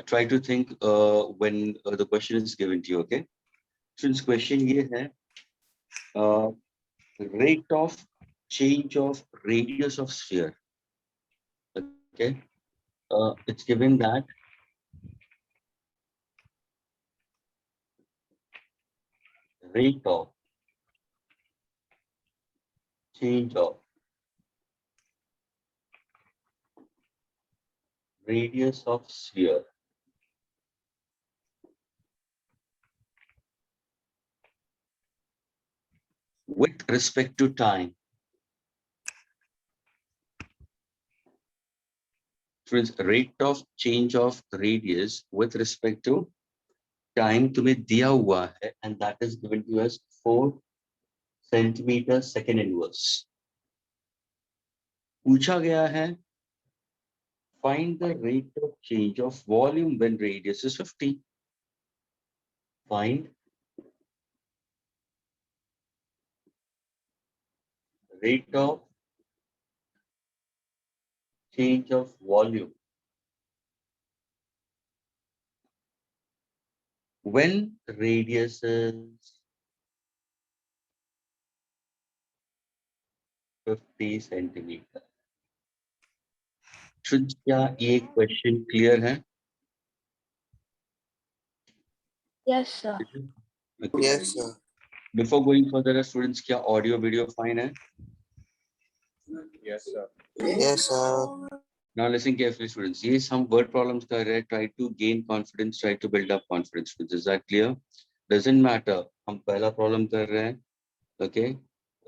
try to think when the question is given to you. Okay. Since question ये है rate of change of radius of sphere. Okay. It's given that rate of change of radius of sphere with respect to time. Friends, rate of change of radius with respect to time तुम्हें दिया हुआ है and that is given to us 4 centimeter second inverse. पूछा गया है find the rate of change of volume when radius is 50. Find rate of change of volume when radius is 50 centimeter. Should क्या ये question clear है? Yes, sir. Okay. Yes, sir. Before going further, students, क्या audio video fine है? Yes, sir. Yes, sir. Now listen carefully, students. Yes, हम word problems कर रहे हैं. Try to gain confidence. Try to build up confidence. Is that clear? Doesn't matter. हम पहला problem कर रहे हैं. Okay.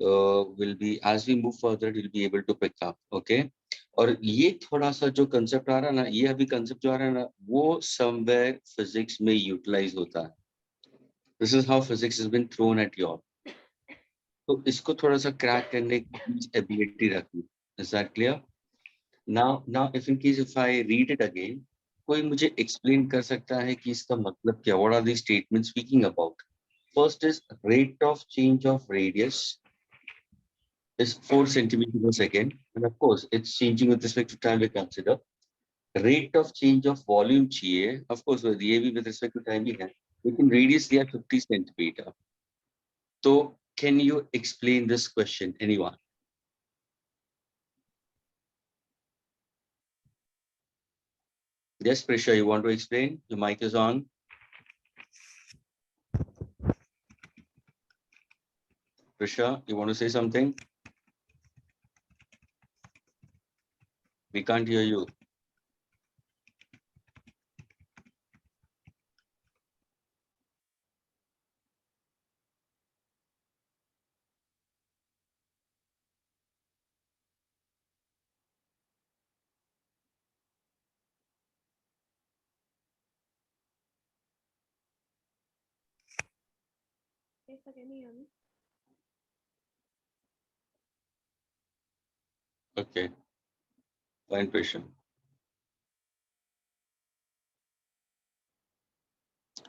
Will be as we move further, we'll be able to pick up. Okay. और ये थोड़ा सा जो concept आ रहा है ना, ये अभी concept जो आ रहा है ना, वो somewhere physics में utilize होता है. This is how physics has been thrown at you all. तो इसको थोड़ा सा crack करने की ability रखनी. Is that clear? Now, if in case if I read it again, कोई मुझे explain कर सकता है कि इसका मतलब क्या? What are these statements speaking about? First is rate of change of radius is 4 centimeters per second, and of course it's changing with respect to time. We consider rate of change of volume चाहिए. Of course, ये भी with respect to time भी है, लेकिन radius दिया 50 centimeter. So, can you explain this question, anyone? Yes, Prisha, you want to explain? Your mic is on. Prisha, you want to say something? We can't hear you. Okay. Fine, Prisha.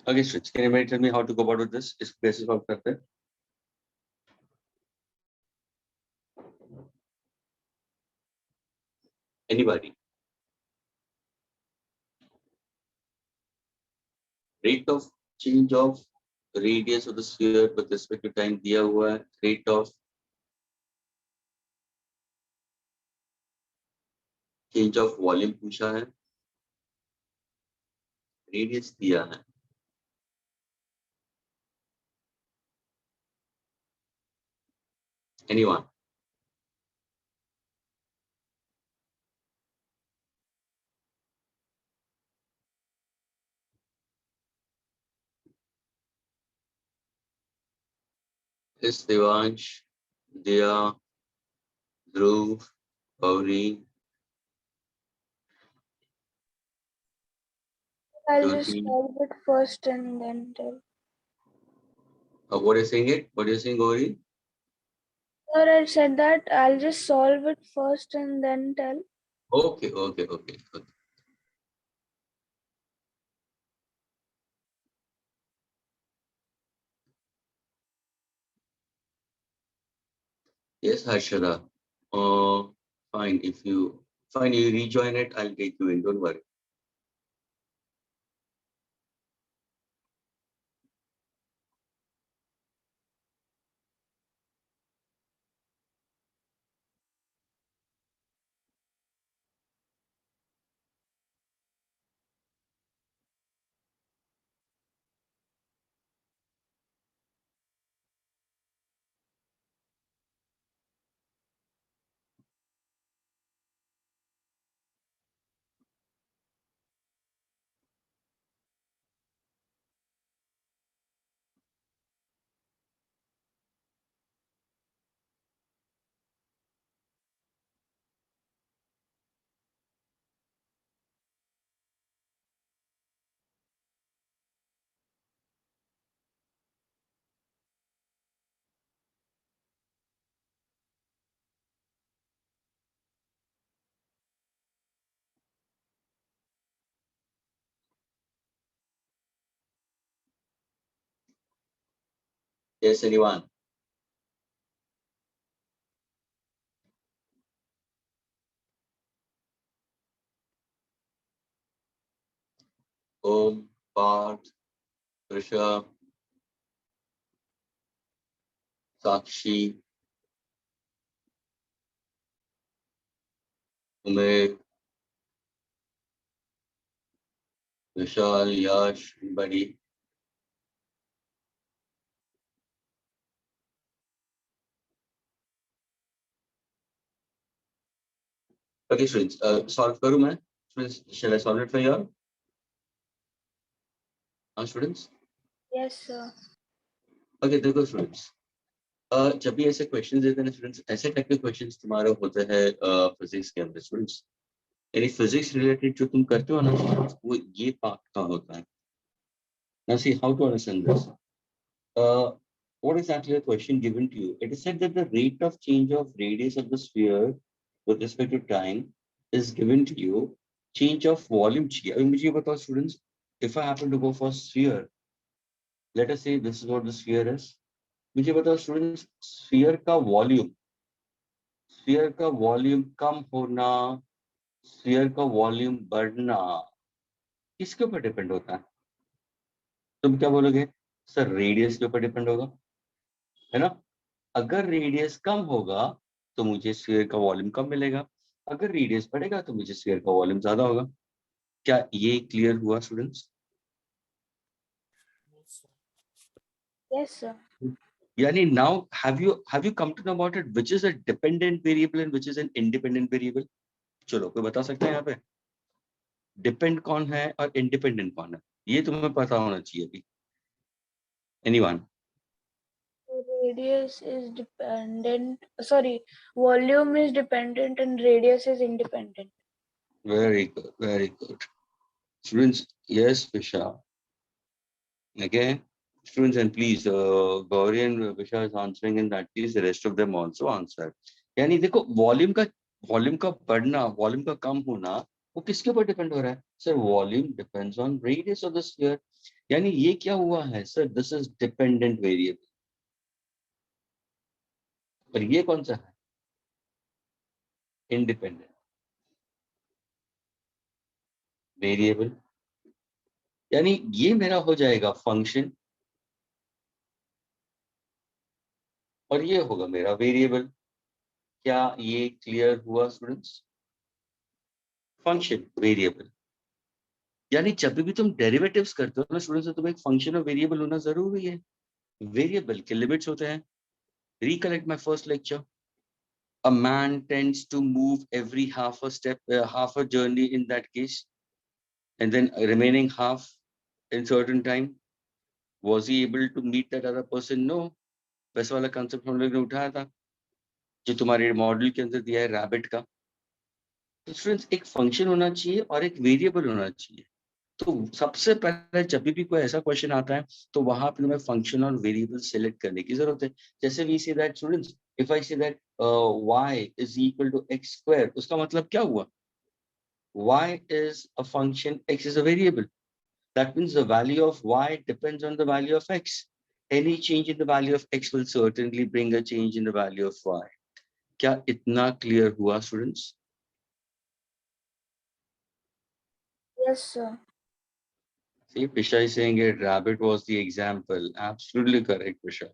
Okay, Switch. Can anybody tell me how to go about with this? Is basis of करते? Anybody? Rate of change of radius of the sphere with respect to time दिया हुआ है. Rate of change of volume पूछा है. Radius दिया है. Anyone? Is Devansh, Dia, Dhruv, Gauri, I'll just Jyoti? solve it first and then tell. What are you saying it? What are you saying, Gauri? Sir, I said that I'll just solve it first and then tell. Okay. Yes, Harshada. Fine. If you rejoin it, I'll take you in. Don't worry. Yes, anyone? Om, Parth, Risha, Sakshi, Umer, Vishal, Yash, anybody? Okay, students, solve करूँ मैं? Students, shall I solve it for you all? Students? Yes, sir. Okay, देखो students. जब भी ऐसे question देते हैं ना students, ऐसे टाइप के क्वेश्चंस तुम्हारे होते हैं फिजिक्स के अंदर स्टूडेंट्स, यानी फिजिक्स रिलेटेड जो तुम करते हो ना students, वो ये पार्ट का होता है. Now see how to understand this. What is actually the question given to you? It is said that the rate of change of radius of the sphere with respect to time is given to you. Change of volume चाहिए. अभी मुझे ये बताओ students, if I happen to go for sphere, let us say this is what the sphere is. मुझे बताओ students, sphere का volume कम होना, sphere का वॉल्यूम बढ़ना किसके ऊपर डिपेंड होता है? तुम क्या बोलोगे? सर रेडियस के ऊपर डिपेंड होगा, है ना? अगर रेडियस कम होगा तो मुझे स्फीयर का वॉल्यूम कम मिलेगा, अगर रेडियस बढ़ेगा तो मुझे स्फीयर का वॉल्यूम ज्यादा होगा. क्या ये क्लियर हुआ स्टूडेंट्स? Yes, sir. यानी now have you come to know about it which is a dependent variable and which is an independent variable? चलो कोई बता सकता है यहाँ पे डिपेंड कौन है और इंडिपेंडेंट कौन है? ये तुम्हें पता होना चाहिए अभी. Anyone? Radius is dependent. Sorry, volume is dependent and radius is independent. Very good, very good. Students, yes, Visha. Okay. Students, and please, Gauri and Visha is answering in that case, the rest of them also answer. यानी देखो volume का बढ़ना, volume का कम होना, वो किसके ऊपर depend हो रहा है? Sir volume depends on radius of the sphere. यानी ये क्या हुआ है sir? This is dependent variable. पर ये कौन सा है? Independent variable. यानी ये मेरा हो जाएगा फंक्शन और ये होगा मेरा वेरिएबल. क्या ये क्लियर हुआ स्टूडेंट्स? फंक्शन वेरिएबल, यानी जब भी तुम डेरिवेटिव्स करते हो ना स्टूडेंट्स, तो तुम्हें एक फंक्शन और वेरिएबल होना जरूरी है. वेरिएबल के लिमिट्स होते हैं. Recollect my first lecture. A man tends to move every half a step, half a journey in that case, and then remaining half in certain time. Was he able to meet that other person? No. वैसा वाला concept हम लोग ने उठाया था जो तुम्हारे model के अंदर दिया है रैबिट का. तो स्टूडेंट्स एक फंक्शन होना चाहिए और एक वेरिएबल होना चाहिए. तो सबसे पहले जब भी कोई ऐसा क्वेश्चन आता है तो वहां पे तुम्हें फंक्शन और वेरिएबल सेलेक्ट करने की जरूरत है. जैसे we say that students, if I say that y is equal to x square, उसका मतलब क्या हुआ? y is a function, x is a variable. That means the value of y depends on the value of x. Any change in the value of x will certainly bring a change in the value of y. क्या इतना clear हुआ students? Yes, sir. See, Pisha is saying it. Rabbit was the example. Absolutely correct, Pisha.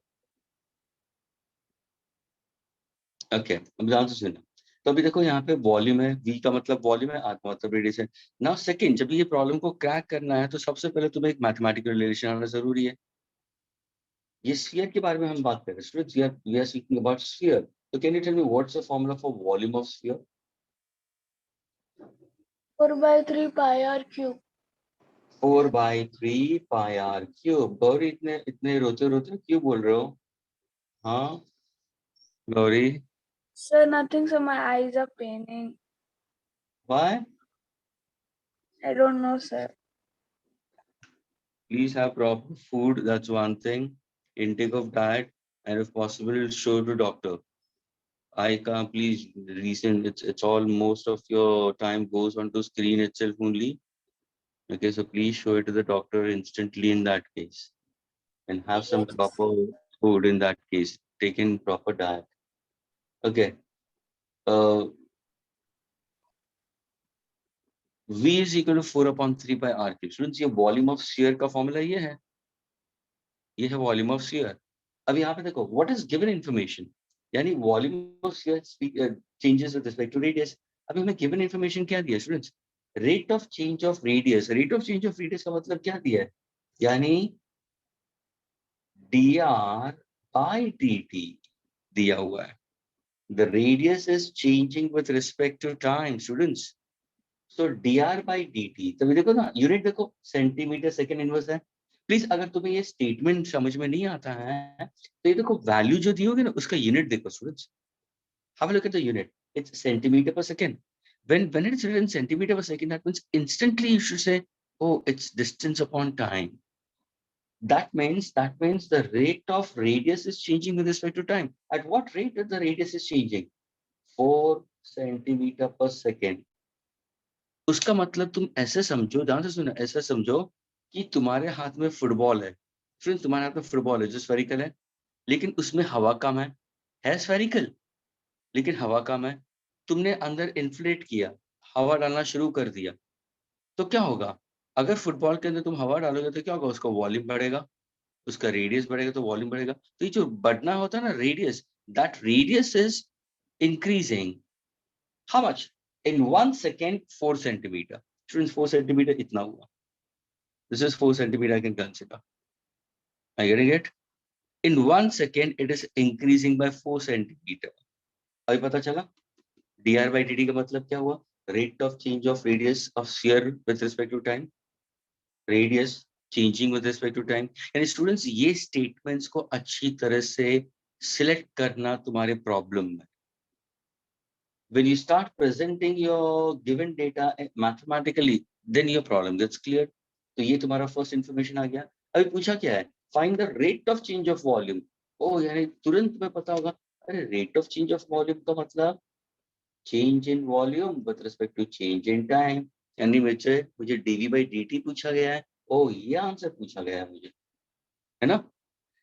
Okay, अब ध्यान से सुनना. तो अभी देखो यहाँ पे वॉल्यूम है, v का मतलब वॉल्यूम है, r का मतलब रेडियस है. नाउ सेकंड, जब ये प्रॉब्लम को क्रैक करना है तो सबसे पहले तुम्हें एक मैथमेटिकल रिलेशन आना जरूरी है. ये स्फीयर के बारे में हम बात कर रहे हैं students. We are speaking about sphere. तो can you tell me what's the formula for volume of sphere? 4/3 pi r cube. 4/3 pi r cube. Gauri इतने इतने रोते रोते क्यों बोल रहे हो? हाँ Gauri, Sir, nothing, sir. My eyes are paining. why? I don't know, sir. Please have proper food, that's one thing. Intake of diet, and if possible show to doctor. I can't, please recent, it's all, most of your time goes onto screen itself only. Okay, so please show it to the doctor instantly in that case, and have some Yes. proper food in that case. Taken proper diet. Okay. V is equal to 4/3 by R cube. Students, ये volume of sphere का formula ये है volume of sphere. अब यहाँ पे देखो what is given information, यानी volume of sphere changes with respect to radius. अभी हमें गिवन इंफॉर्मेशन क्या दिया students? Rate of change of radius. Rate of change of radius का मतलब क्या दिया है? यानी dr by dt दिया हुआ है. The radius is changing with respect to time, students. So dr by dt, तो देखो ना यूनिट देखो सेंटीमीटर सेकंड इनवर्स है. प्लीज अगर तुम्हें ये स्टेटमेंट समझ में नहीं आता है तो ये देखो वैल्यू जो दी होगी ना उसका यूनिट देखो students. Have a look at the unit. It's centimeter per second. When it's written centimeter per second, that means instantly you should say, oh, it's distance upon time. That means the rate of radius is changing with respect to time. At what rate that the radius is changing? 4 centimeter per second. उसका मतलब तुम ऐसे समझो, ध्यान से सुनो, ऐसा समझो कि तुम्हारे हाथ में फुटबॉल है. फ्रेंड्स, तुम्हारे हाथ में फुटबॉल है जो स्फेरिकल है, लेकिन उसमें हवा कम है स्फेरिकल, लेकिन हवा कम है. तुमने अंदर इन्फ्लेट किया, हवा डालना शुरू कर दिया, तो क्या होगा? अगर फुटबॉल के अंदर तुम हवा डालोगे तो क्या होगा? उसका वॉल्यूम बढ़ेगा, उसका रेडियस बढ़ेगा तो वॉल्यूम बढ़ेगा. तो ये जो बढ़ना होता है ना radius, that radius is increasing. How much? In 1 second 4 centimetre. Students, 4 centimetre इतना हुआ. This is 4 centimetre I can consider. I getting it? In 1 second it is increasing by 4 centimetre. अभी पता चला dr by dt का मतलब क्या हुआ? Rate of change of radius of sphere with respect to time. Radius changing with respect to time. यानी students ये statements को अच्छी तरह से सिलेक्ट करना तुम्हारे प्रॉब्लम में. When you start presenting your given data mathematically, then your problem gets clear. तो ये तुम्हारा फर्स्ट इंफॉर्मेशन आ गया. अभी पूछा क्या है? Find the rate of change of volume. ओ यानी तुरंत तुम्हें पता होगा, अरे rate of change of volume का मतलब change in volume with respect to change in time. यानी मुझे dv by dt पूछा गया है. ओ ये आंसर पूछा गया है मुझे, है ना?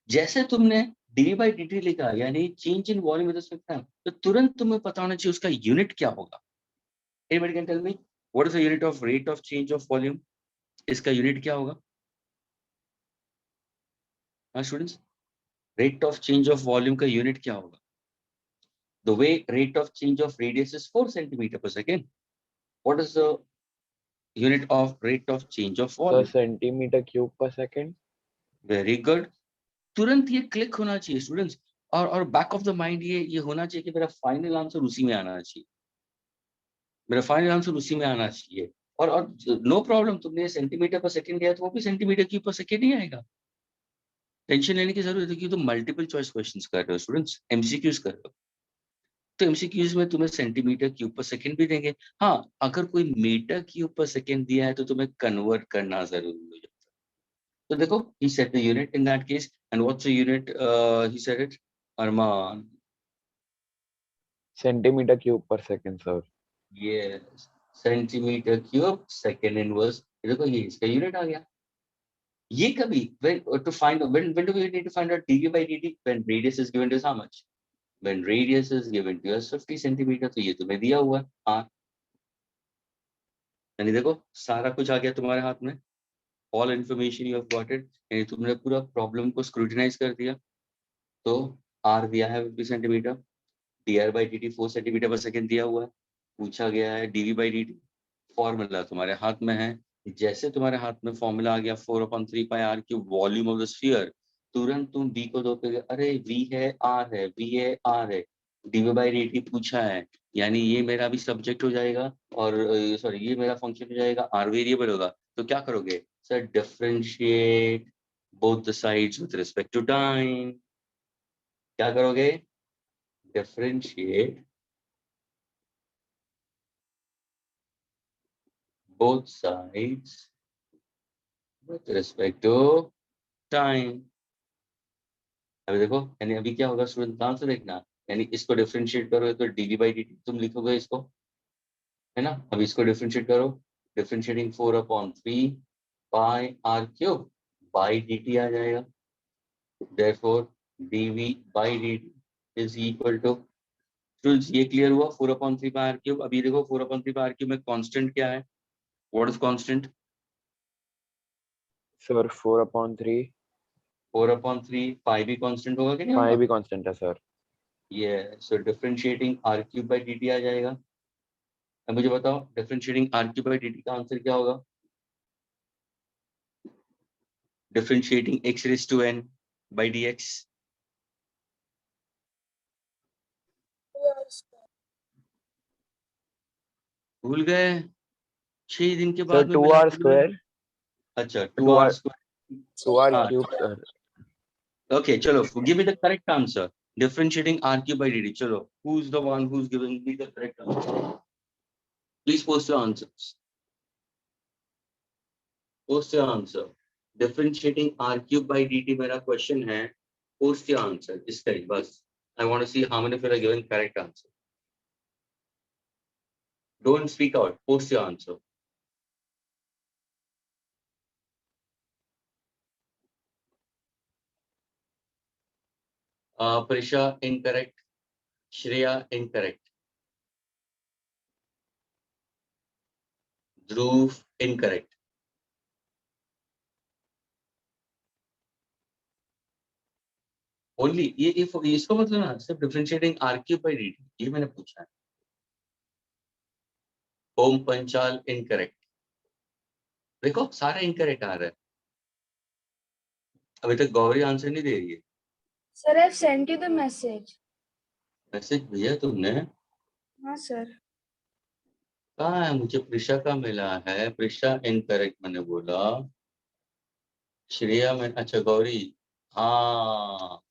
जैसे तुमने dv by dt लिखा यानी change in volume with respect to time, तो तुरंत तुम्हें पता होना चाहिए उसका यूनिट क्या होगा. Anybody can tell me what is the unit of rate of change of volume? इसका यूनिट क्या होगा? हाँ students, rate of change of volume का यूनिट क्या होगा? The way rate of change of radius is 4 centimeter per second. What is the unit of rate of change of volume? centimeter cube per second. Very good. तुरंत ये click होना चाहिए students. और back of the mind ये होना चाहिए कि मेरा फाइनल आंसर उसी में आना चाहिए. मेरा फाइनल आंसर उसी में आना चाहिए. और नो प्रॉब्लम, तुमने सेंटीमीटर पर सेकंड दिया तो वो भी सेंटीमीटर क्यूब पर सेकंड ही आएगा. टेंशन लेने की जरूरत है कि तुम मल्टीपल चॉइस क्वेश्चंस कर रहे हो स्टूडेंट्स, एमसीक्यूज कर रहे हो. तो एमसीक्यूज में तुम्हें सेंटीमीटर क्यूब पर सेकंड भी देंगे. हाँ, अगर कोई मीटर क्यूब पर सेकंड दिया है तो तुम्हें कन्वर्ट करना जरूरी हो जाता है. तो देखो, he said the unit in that case, and what's the unit? He said it, Arman. Centimeter cube per second, sir. Yes, centimeter cube second inverse. देखो ये इसका यूनिट आ गया. ये कभी when to find when do we need to find out dv by dt? When radius is given to us how much? When radius is given to us 50 centimeter. तो ये तुम्हें दिया हुआ है. हाँ, यानी देखो सारा कुछ आ गया तुम्हारे हाथ में. All information you have got it. यानी तुमने पूरा प्रॉब्लम को स्क्रूटिनाइज कर दिया. तो आर दिया है 50 centimetre, dr by dt 4 centimetre पर सेकंड दिया हुआ है. पूछा गया है dv by dt. फॉर्मूला तुम्हारे हाथ में है. जैसे तुम्हारे हाथ में फॉर्मूला आ गया 4/3 pi r cube volume of the sphere, तुरंत तुम v को दो पे, अरे v है r है, v है r है, dv by dt पूछा है, यानी ये मेरा भी सब्जेक्ट हो जाएगा और सॉरी ये मेरा फंक्शन हो जाएगा, r वेरिएबल होगा. तो क्या करोगे sir? Differentiate both the sides with respect to time. क्या करोगे? Differentiate both sides with respect to time. अभी देखो, यानी अभी क्या होगा स्टूडेंट, ध्यान से देखना. यानी इसको डिफरेंशिएट करोगे तो dv by dt तुम लिखोगे इसको, है ना? अभी इसको डिफरेंशिएट करो. Differentiating 4/3 pi r cube by dt आ जाएगा. Therefore dv by dt is equal to, तो ये क्लियर हुआ 4/3 by r cube. अभी देखो 4/3 by r cube में कांस्टेंट क्या है? What is constant? Sir 4/3 4/3 pi भी कांस्टेंट होगा कि नहीं पाई होगा? भी कांस्टेंट है सर. ये सो differentiating r cube by dt आ जाएगा. अब मुझे बताओ differentiating r cube by dt का आंसर क्या होगा? Differentiating x raised to n by dx. भूल गए? 6 दिन के सर बाद में 2r मिला था. स्क्वायर अच्छा 2r 2r square. 2r हाँ, cube sir. okay, chalo, give me the correct answer. Differentiating r cube by dt. Chalo, who's the one who's giving me the correct answer? Please post your answers. Post your answer. Differentiating r cube by dt मेरा question है. Post your answer. इसका ही बस. I want to see how many of you are giving correct answer. Don't speak out. Post your answer. Prisha incorrect. Shreya incorrect. Dhruv incorrect. Only ये इसको मतलब ना सिर्फ differentiating r cube by dt ये मैंने पूछा है. ओम पंचाल इनकरेक्ट. देखो सारा इनकरेक्ट आ रहा है. अभी तक गौरी आंसर नहीं दे रही है. Sir, I've sent you the message. Message भेजा तुमने? हाँ sir. कहाँ है? मुझे प्रिशा का मिला है. प्रिशा इनकरेक्ट मैंने बोला. श्रेया में अच्छा गौरी. हाँ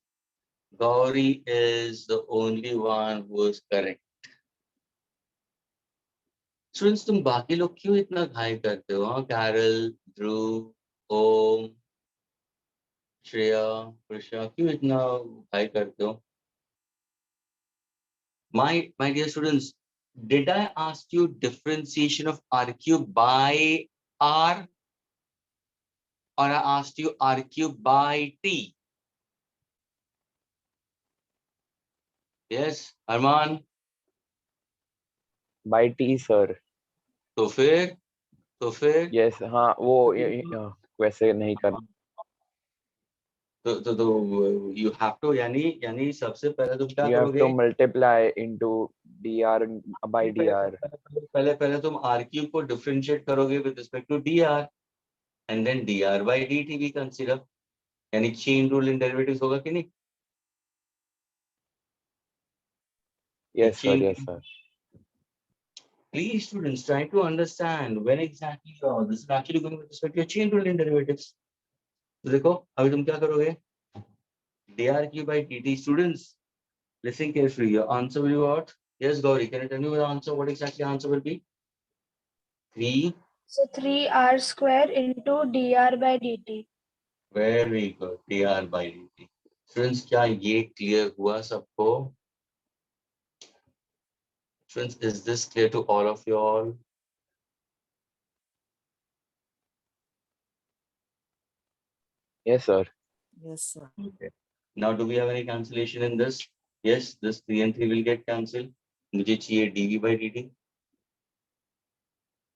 Gauri is the only one who is correct. Students तुम बाकी लोग क्यों इतना घाई करते हो? कैरल, ध्रुव, ओम, श्रेया, प्रिशा क्यों इतना घाई करते हो? My dear students, did I ask you differentiation of r cube by r, or I asked you r cube by t? Yes, Arman. By T sir. तो फिर यस हाँ वो वैसे नहीं कर. तो you have to यानी सबसे पहले तुम क्या यू हैव करोगे? To multiply into dr by dr. पहले तुम r cube को डिफरेंशिएट करोगे with respect to dr, and then dr by dt भी कंसीडर. यानी चेन रूल इन डेरिवेटिव्स होगा कि नहीं? Yes sir yes sir. Please, students, try to understand when exactly this is actually going with respect to your chain rule in derivatives. तो देखो अभी तुम क्या करोगे? dr cube by dt. Students, listen carefully. Your answer will be what? Yes, Gauri, can you tell me the answer? What exactly the answer will be? 3. So 3r square into dr by dt. Very good. dr by dt. Students, क्या ये clear हुआ सबको? Students, is this clear to all of you all? Yes sir. Yes, sir. Okay. Now, do we have any cancellation in this? Yes, this 3 and 3 will get cancelled. मुझे चाहिए dv by dt.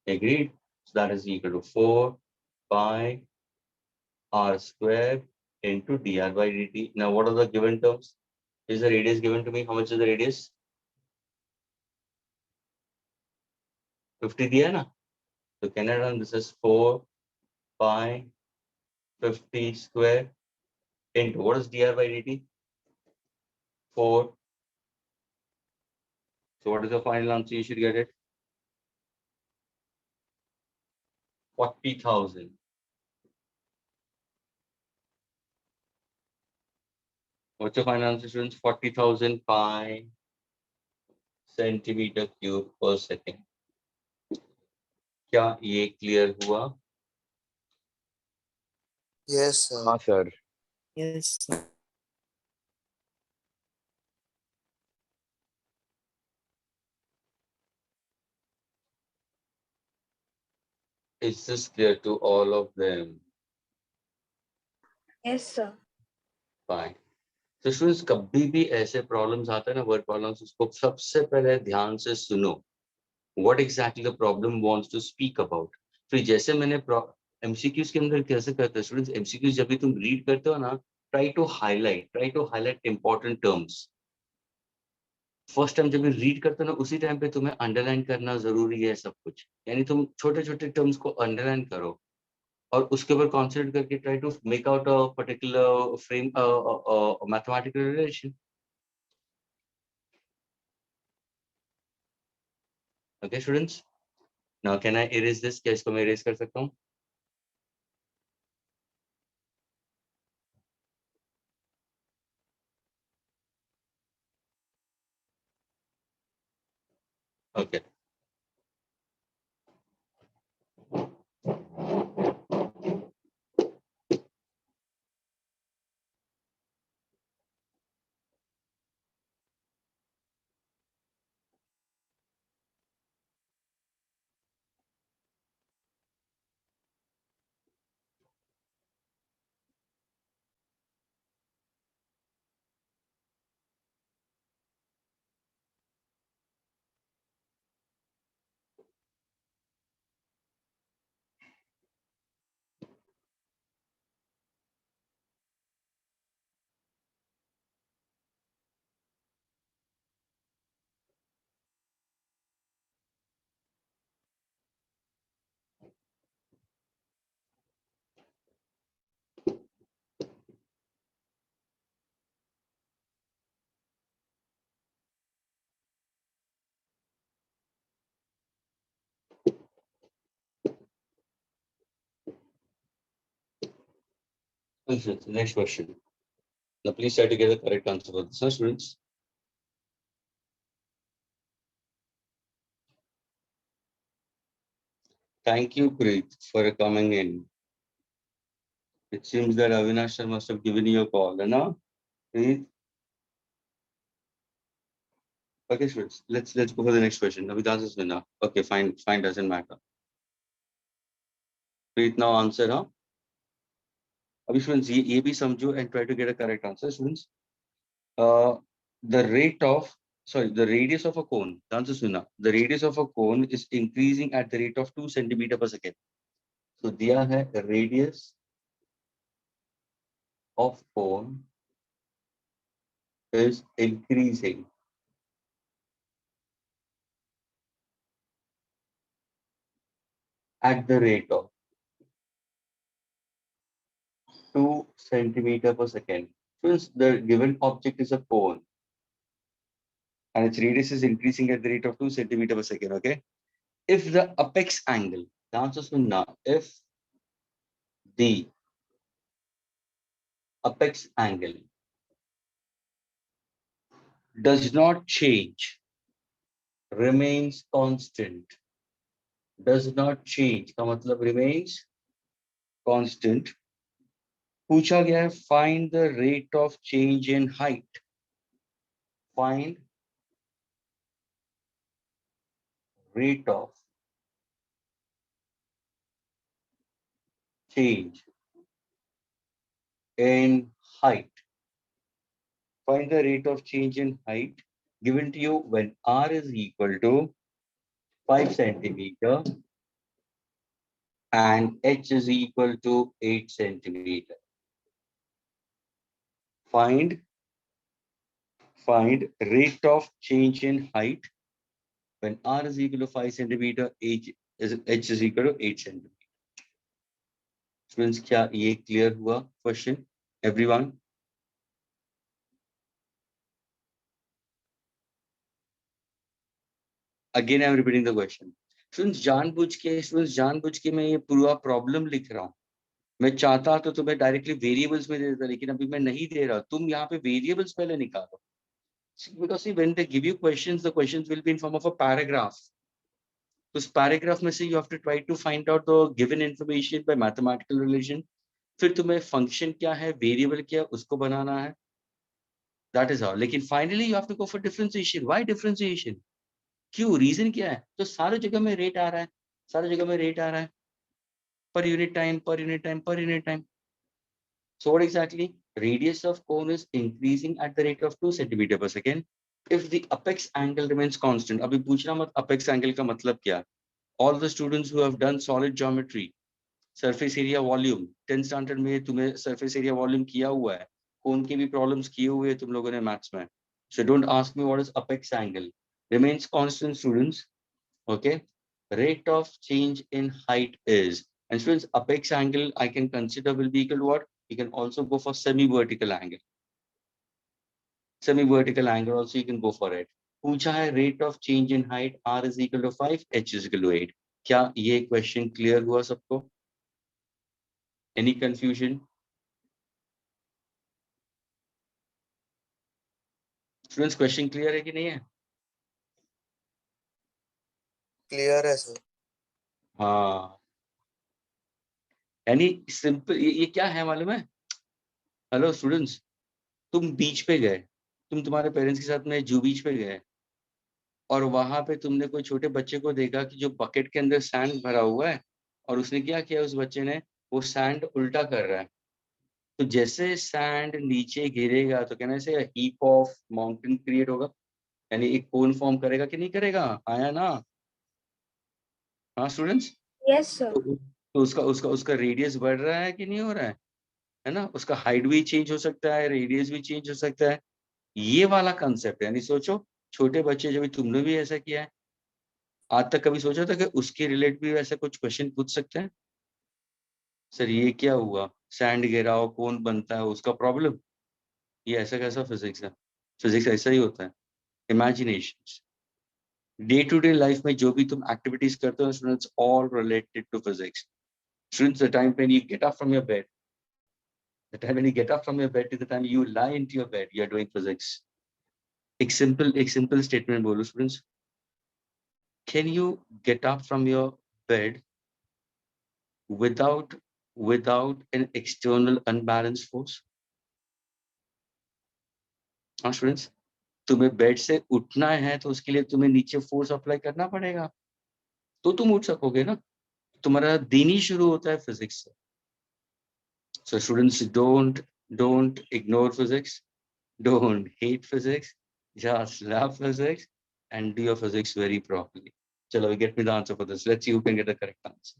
Agreed. So that is equal to 4 pi r square into dr by dt. Now, what are the given terms? Is the radius given to me? How much is the radius? 50 दिया ना? So can I run this as 4 pi 50 square into what is dr by dt? 4. So what is the final answer? You should get it. 40,000. What's the final answer, students? 40,000 pi centimeter cube per second. क्या ये clear हुआ? Yes, sir. हाँ sir. Yes, sir. Is this clear to all of them? Yes sir. Fine. तो students कभी भी ऐसे problems आते हैं ना, वर्ड प्रॉब्लम्स, उसको सबसे पहले ध्यान से सुनो, what exactly the problem wants to speak about. फिर जैसे मैंने एमसीक्यूज के अंदर कैसे करते हैं स्टूडेंट्स, एमसीक्यूज जब भी तुम रीड करते हो ना, try to highlight important terms. First time जब भी रीड करते हो ना, उसी टाइम पे तुम्हें अंडरलाइन करना जरूरी है सब कुछ, यानी तुम छोटे छोटे टर्म्स को अंडरलाइन करो और उसके ऊपर कॉन्सेंट्रेट करके try to make out a particular frame mathematical relation. Okay students, now can I erase this? क्या इसको मैं इरेज कर सकता हूँ? Okay next question. Now please try to get the correct answer for this, students. Thank you, Preet, for coming in. It seems that Avinash sir must have given you a call, no? Preet? Okay, students, let's go for the next question. Avidas is winner. Okay, fine, doesn't matter. Preet, now answer, huh? Abhi students, ye bhi samjho and try to get a correct answer, students. The radius of a cone. The answer is winner. The radius of a cone is increasing at the rate of 2 centimeter per second. So, दिया है radius of cone is increasing at the rate of 2 centimeter per second. Since the given object is a cone and its radius is increasing at the rate of 2 centimeter per second, okay? If the apex angle, the answer is no. If the apex angle does not change, remains constant, does not change, का मतलब remains constant. पूछा गया है find the rate of change in height. Find rate of change in height. Find the rate of change in height given to you when r is equal to 5 centimeter and h is equal to 8 centimeter. Find rate of change in height when r is equal to 5 centimeter, h is equal to 8 centimeter. Students, क्या ये clear हुआ question? Everyone? Again, I am repeating the question. Students, जानबूझ के मैं ये पूरा problem लिख रहा हूँ. मैं चाहता तो तुम्हें डायरेक्टली वेरिएबल्स में दे देता, लेकिन अभी मैं नहीं दे रहा. तुम यहाँ पे वेरिएबल्स पहले निकालो. Because see, when they give you questions, the questions will be in form of a paragraph. तो उस paragraph में से you have to try to find out the given information by mathematical relation. फिर तुम्हें function क्या है, variable क्या है, उसको बनाना है. That is all. लेकिन finally you have to go for differentiation. Why differentiation? क्यों? Reason क्या है? तो सारी जगह में rate आ रहा है. Per unit time. So what exactly? radius of cone is increasing at the rate of 2 centimeter per second if the apex angle remains constant. अभी पूछना मत apex angle का मतलब क्या? All the students who have done solid geometry, surface area volume, 10th standard में तुम्हें surface area volume किया हुआ है, cone के भी problems किए हुए हैं तुम लोगों ने maths में. So don't ask me what is apex angle. Remains constant, students. Okay. Rate of change in height is, and students, apex angle I can consider will be equal to what? You can also go for semi-vertical angle. Semi-vertical angle also you can go for it. पूछा है rate of change in height, r is equal to 5, h is equal to 8. क्या ये question clear हुआ सबको? Any confusion? Students, question clear है कि नहीं है? Clear है sir. हाँ. Any simple, ये क्या है मालूम है? Hello students, तुम बीच पे गए, तुम तुम्हारे पेरेंट्स के साथ में जू बीच पे गए और वहां पे तुमने कोई छोटे बच्चे को देखा कि जो बकेट के अंदर सैंड भरा हुआ है और उसने क्या किया, उस बच्चे ने वो सैंड उल्टा कर रहा है. तो जैसे सैंड नीचे गिरेगा तो कहना से हीप ऑफ माउंटेन क्रिएट होगा, यानी एक कोन फॉर्म करेगा कि नहीं करेगा? आया ना? हाँ स्टूडेंट्स. Yes, sir. तो उसका उसका उसका रेडियस बढ़ रहा है कि नहीं हो रहा है ना? उसका हाइट भी चेंज हो सकता है, रेडियस भी चेंज हो सकता है. ये वाला कंसेप्ट, यानी सोचो छोटे बच्चे, जब तुमने भी ऐसा किया है, आज तक कभी सोचा था कि उसके रिलेट भी ऐसा कुछ क्वेश्चन पूछ सकते हैं? सर ये क्या हुआ, सैंड गिराओ कौन बनता है, उसका प्रॉब्लम? ये ऐसा कैसा फिजिक्स है? फिजिक्स ऐसा ही होता है, imagination. Day to day life में जो भी तुम एक्टिविटीज करते हो students, all related to physics. Students, the time when you get up from your bed, the time when you get up from your bed to the time you lie into your bed, you are doing physics. एक simple statement बोलो students. Can you get up from your bed without an external unbalanced force? हाँ students, तुम्हें bed से उठना है तो उसके लिए तुम्हें नीचे फोर्स अप्लाई करना पड़ेगा, तो तुम उठ सकोगे ना. तुम्हारा दिन ही शुरू होता है फिजिक्स से. So students, don't ignore physics, don't hate physics, just love physics and do your physics very properly. Chalo, get me the answer for this. Let's see who can get the correct answer.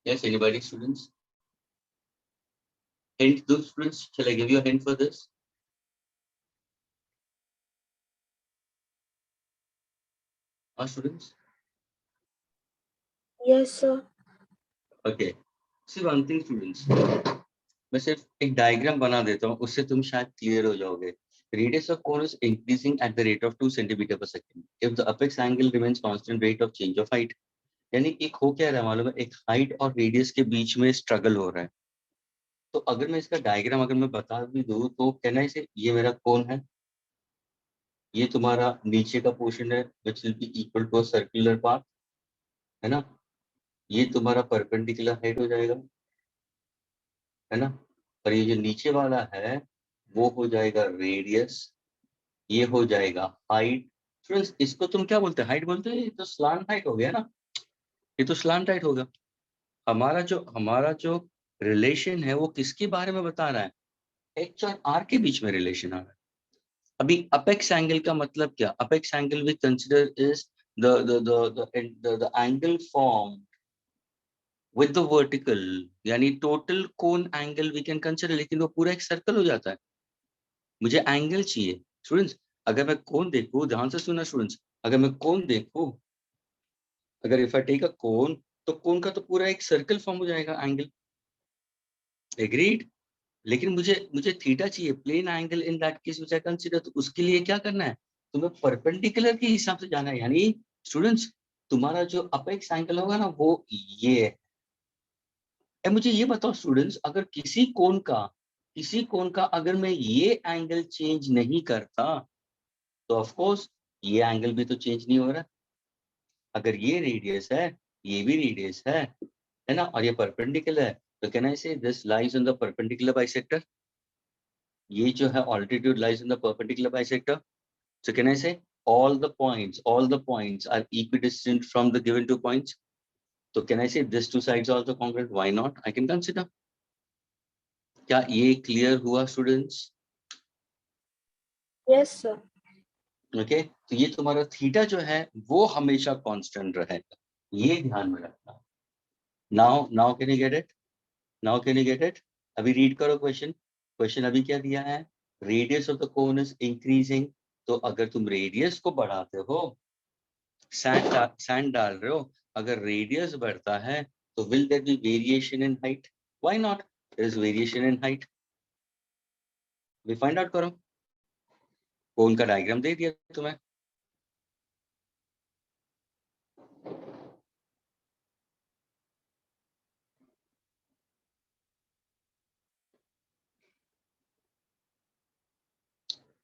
Yes, anybody, students? Hint, do students, shall I give you a hint for this? Students? Yes, sir. Okay. See one thing, students. मैं सिर्फ एक diagram बना देता हूँ, उससे तुम शायद clear हो जाओगे. Radius of cone is increasing at the rate of 2 centimeter per second. If the apex angle remains constant, rate of change of height. यानी एक हो क्या रहा है मालूम है, एक हाइट और रेडियस के बीच में स्ट्रगल हो रहा है. तो अगर मैं इसका डायग्राम अगर मैं बता भी दूं तो कहना इसे, ये मेरा कोन है, ये तुम्हारा नीचे का पोर्शन है which will be equal to a circular path, है ना. ये तुम्हारा परपेंडिकुलर हाइट हो जाएगा, है ना. और ये जो नीचे वाला है वो हो जाएगा रेडियस, ये हो जाएगा हाइट. फ्रेंड्स इसको तुम क्या बोलते हैं, हाइट बोलते हैं. ये तो स्लांट हाइट हो गया ना, ये तो स्लांट हाइट होगा. हमारा जो रिलेशन है वो किसके बारे में बता रहा है, एच और आर के बीच में रिलेशन आ रहा है. अभी अपेक्स एंगल का मतलब क्या, apex angle we consider is the angle form with the vertical, यानी total cone angle we can consider, लेकिन वो पूरा एक सर्कल हो जाता है. मुझे एंगल चाहिए स्टूडेंट्स. अगर मैं कोन देखूं, ध्यान से सुनना स्टूडेंट्स, अगर मैं कोन देखूं, अगर इफ आई टेक अ कोन, तो कोन का तो पूरा एक सर्कल फॉर्म हो जाएगा एंगल. एग्रीड. लेकिन मुझे थीटा चाहिए, plane angle in that case which I consider. तो उसके लिए क्या करना है, तुम्हें परपेंडिकुलर के हिसाब से जाना है. यानी स्टूडेंट्स तुम्हारा जो अपेक्स एंगल होगा ना वो ये है. अब मुझे ये बताओ स्टूडेंट्स, अगर किसी कोण का अगर मैं ये एंगल चेंज नहीं करता तो ऑफ कोर्स ये एंगल भी तो चेंज नहीं हो रहा. अगर ये रेडियस है, ये भी रेडियस है ना, और ये परपेंडिकुलर है, तो कैन आई से this lies on the perpendicular bisector. ये जो है altitude lies in the perpendicular bisector. So can I say all the points are equidistant from the given 2 points. So can I say this two sides are also congruent? Why not? I can consider. क्या ये clear हुआ students? Yes, sir. Okay, तो ये तुम्हारा theta जो है वो हमेशा कांस्टेंट रहेगा, ये ध्यान में रखना. Now can you get it? Now can you get it? अभी रीड करो क्वेश्चन अभी क्या दिया है, radius of the cone is increasing. तो अगर तुम रेडियस को बढ़ाते हो, सैंड डाल रहे हो, अगर रेडियस बढ़ता है तो will there be variation in height? Why not, there is variation in height. We find out करो. कोन का डायग्राम दे दिया तुम्हें.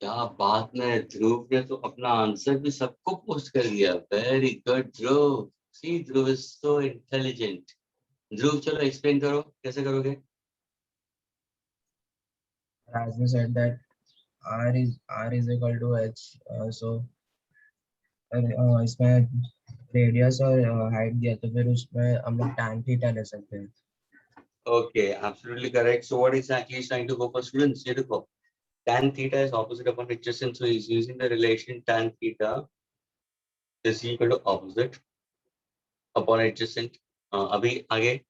क्या बात है, ध्रुव ने तो अपना आंसर भी सबको पोस्ट कर दिया. Very good Dhruv. See Dhruv is so intelligent. Dhruv चलो एक्सप्लेन करो कैसे करोगे. As you said that R is equal to H, so इसमें रेडियस और हाइट दिया तो फिर उसमें हम लोग tan थीटा ले सकते हैं. Okay, absolutely correct. So what exactly is trying to go for students? ये देखो, tan theta is opposite upon adjacent, so he's using the relation tan theta is equal to opposite upon adjacent. अभी आगे.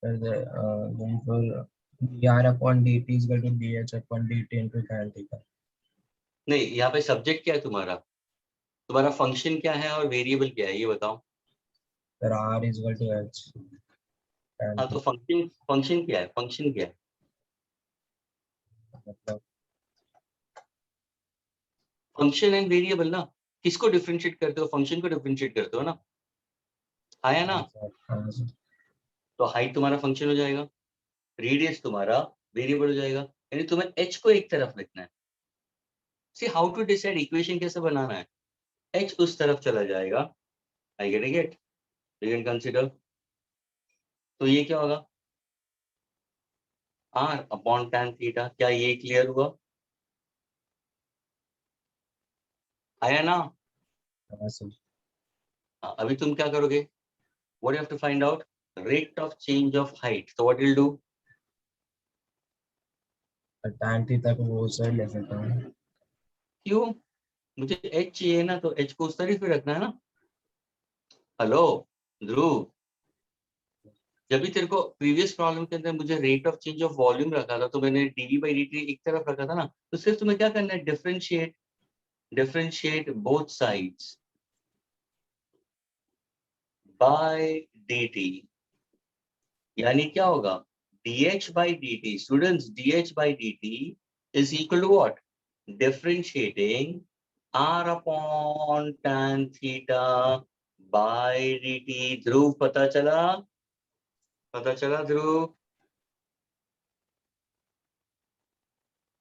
Therefore dr upon dt is equal to dh upon dt into tan theta. नहीं, यहाँ पे subject क्या है तुम्हारा function क्या है और वेरिएबल क्या है ये बताओ. Then r is equal to h. हाँ, तो फंक्शन क्या है, मतलब फंक्शन एंड वेरिएबल ना. किसको डिफरेंशिएट करते हो, फंक्शन को डिफरेंशिएट करते हो ना, आया ना. तो हाइट तुम्हारा फंक्शन हो जाएगा, रेडियस तुम्हारा वेरिएबल हो जाएगा, यानी तुम्हें h को एक तरफ लिखना है. See how to decide equation कैसे बनाना है. h उस तरफ चला जाएगा. I get you can consider. तो ये क्या होगा, r अपॉन tan थीटा. क्या ये क्लियर हुआ, आया ना. अभी तुम क्या करोगे, what you have to find out, rate of change of height. तो what will do, tan theta को वो सर ले सकता हूँ. क्यों, मुझे h चाहिए ना, तो h को उस तरफ ही रखना है ना. हेलो ध्रुव, जब भी तेरे को प्रीवियस प्रॉब्लम के अंदर मुझे rate of change of volume रखा था तो मैंने dv by dt एक तरफ रखा था ना, तो सिर्फ तुम्हें क्या करना है, differentiate both sides by dt, यानी क्या होगा, dh by dt, students dh by dt is equal to what, differentiating r upon tan theta by dt. ध्रुव पता चला ध्रुव?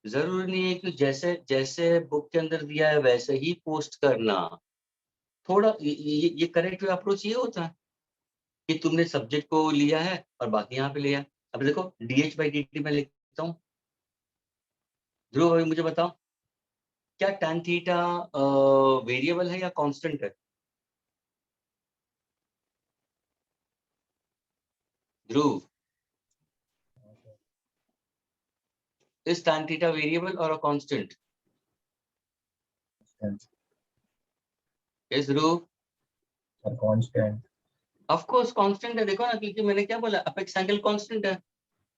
जरूरी नहीं है कि जैसे जैसे बुक के अंदर दिया है वैसे ही पोस्ट करना, थोड़ा ये करेक्ट अप्रोच ये होता है कि तुमने सब्जेक्ट को लिया है और बाकी यहाँ पे लिया है। अब देखो dh by dt में लिखता हूँ, ध्रुव अभी मुझे बताओ क्या tan थीटा वेरिएबल है या कांस्टेंट है? ध्रुव, इज tan थीटा वेरिएबल और a constant? Is Dhruv? Constant. Of course constant है, देखो ना, क्योंकि मैंने क्या बोला, अपेक्स एंगल कांस्टेंट है,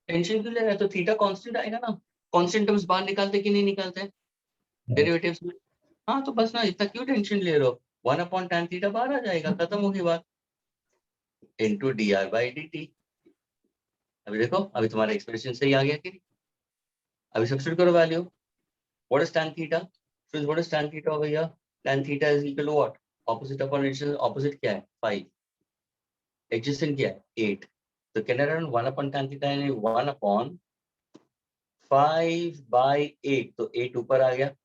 टेंशन क्यों ले रहा है, तो थीटा कांस्टेंट आएगा ना। कांस्टेंट टर्म्स बाहर निकालते कि नहीं निकालते डेरिवेटिव्स में? हाँ तो बस ना, इतना क्यों टेंशन ले रहे हो, 1 अपॉन tan थीटा बाहर आ जाएगा, खत्म होगी बात, इनटू dr by dt। अभी देखो, अभी तुम्हारा एक्सप्रेशन सही आ गया कि नहीं? अभी सब्स्टिट्यूट करो value, what is tan theta, so what is tan theta over here, tan theta is equal to what, opposite upon adjacent, opposite क्या है 5, adjacent क्या है 8, तो can I right 1 upon tan theta यानी 1 upon 5 by 8, तो 8 ऊपर आ गया,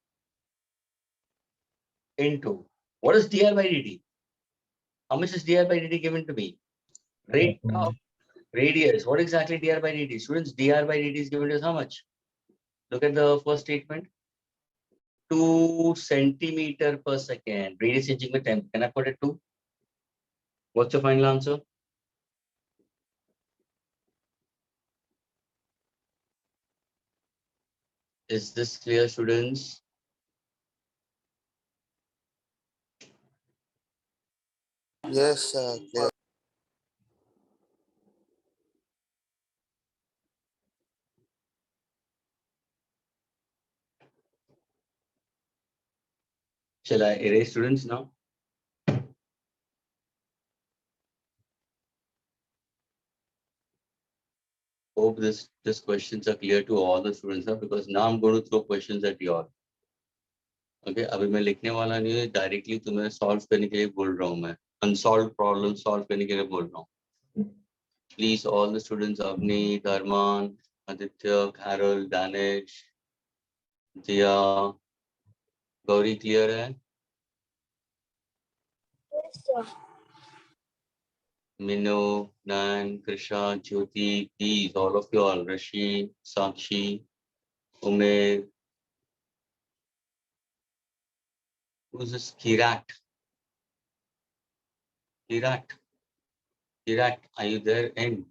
into what is dr by dt, how much is dr by dt given to me, rate of radius, what exactly dr by dt, students, dr by dt is given to us how much, look at the first statement, 2 centimeter per second, radius changing with time, can I put it 2? What's your final answer? Is this clear, students? Yes, clear. Shall I erase, students, now? Hope this questions are clear to all the students, because now I'm going to throw questions at you all. Okay, अभी मैं लिखने वाला नहीं है, directly तुम्हें solve करने के लिए बोल रहा हूँ, मैं अनसॉल्व प्रॉब्लम सॉल्व करने के लिए बोल रहा हूँ। Please all the students, Avneet, Arman, Aditya, Carol, Danish, Diya, Gauri, clear है? Yes, sir. Minu, Nan, Krisha, Jyoti, please, all of you all, Rashi, Sakshi, Umer, who's this Kirat? Kirat, are you there? And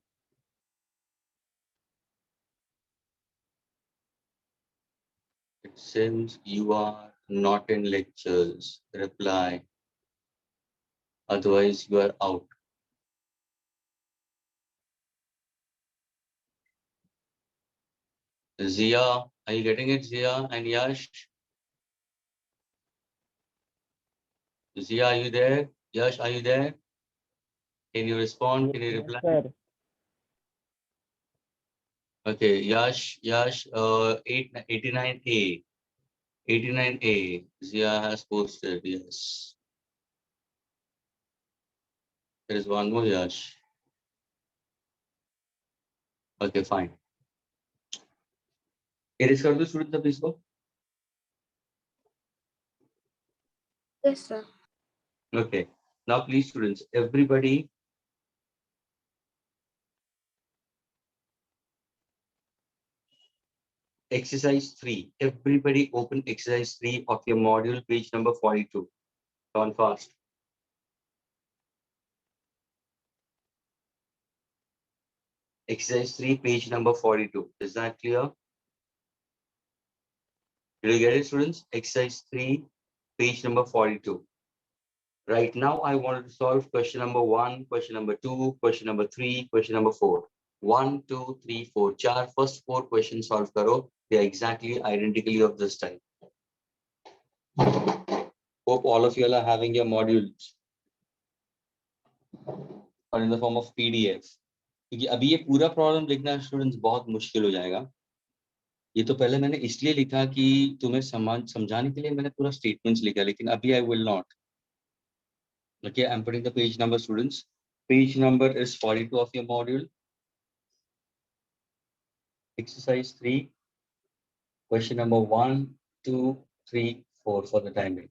it seems you are not in lectures. Reply. Otherwise, you are out. Zia, are you getting it, Zia and Yash? Zia, are you there? Yash, are you there? Can you respond? Can you reply? Sir, Okay, Yash, 89A. 89A. Zia has posted, yes. There is one more, Yash. Okay, fine. Erase कर दो student अब इसको. Yes, sir. Okay. Now, please, students, everybody. Exercise 3. Everybody open exercise 3 of your module, page number 42. Turn fast. Exercise 3, page number 42. Is that clear? Did you get it, students? Exercise 3, page number 42. Right now, I wanted to solve question number 1, question number 2, question number 3, question number 4. 1, 2, 3, 4. चार first 4 questions solve करो. They are exactly identically of this type. Hope all of you all are having your modules or in the form of PDF. क्योंकि अभी ये पूरा problem लिखना students बहुत मुश्किल हो जाएगा. ये तो पहले मैंने इसलिए लिखा कि तुम्हें समझाने के लिए मैंने पूरा स्टेटमेंट्स लिखा, लेकिन अभी I will not. Okay, I'm putting the page number, students. Page number is 42 of your module. Exercise 3, question number 1, 2, 3, 4 for the time being.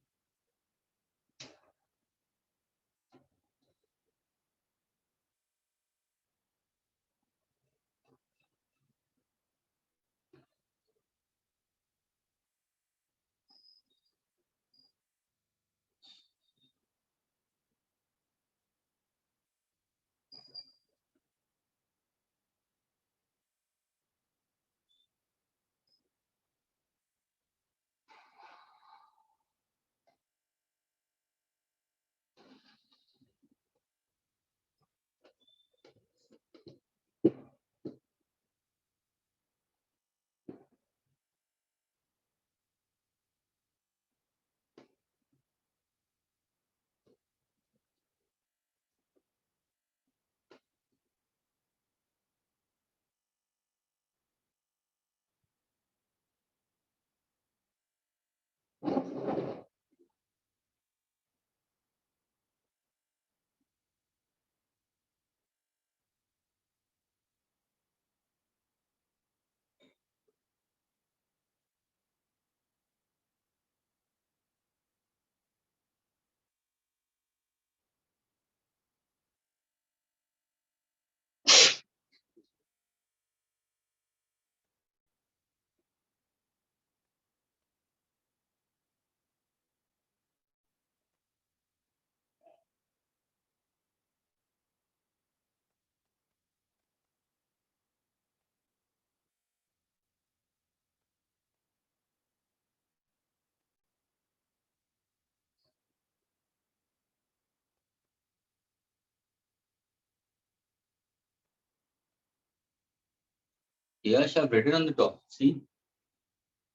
Yash, I've written on the top. See?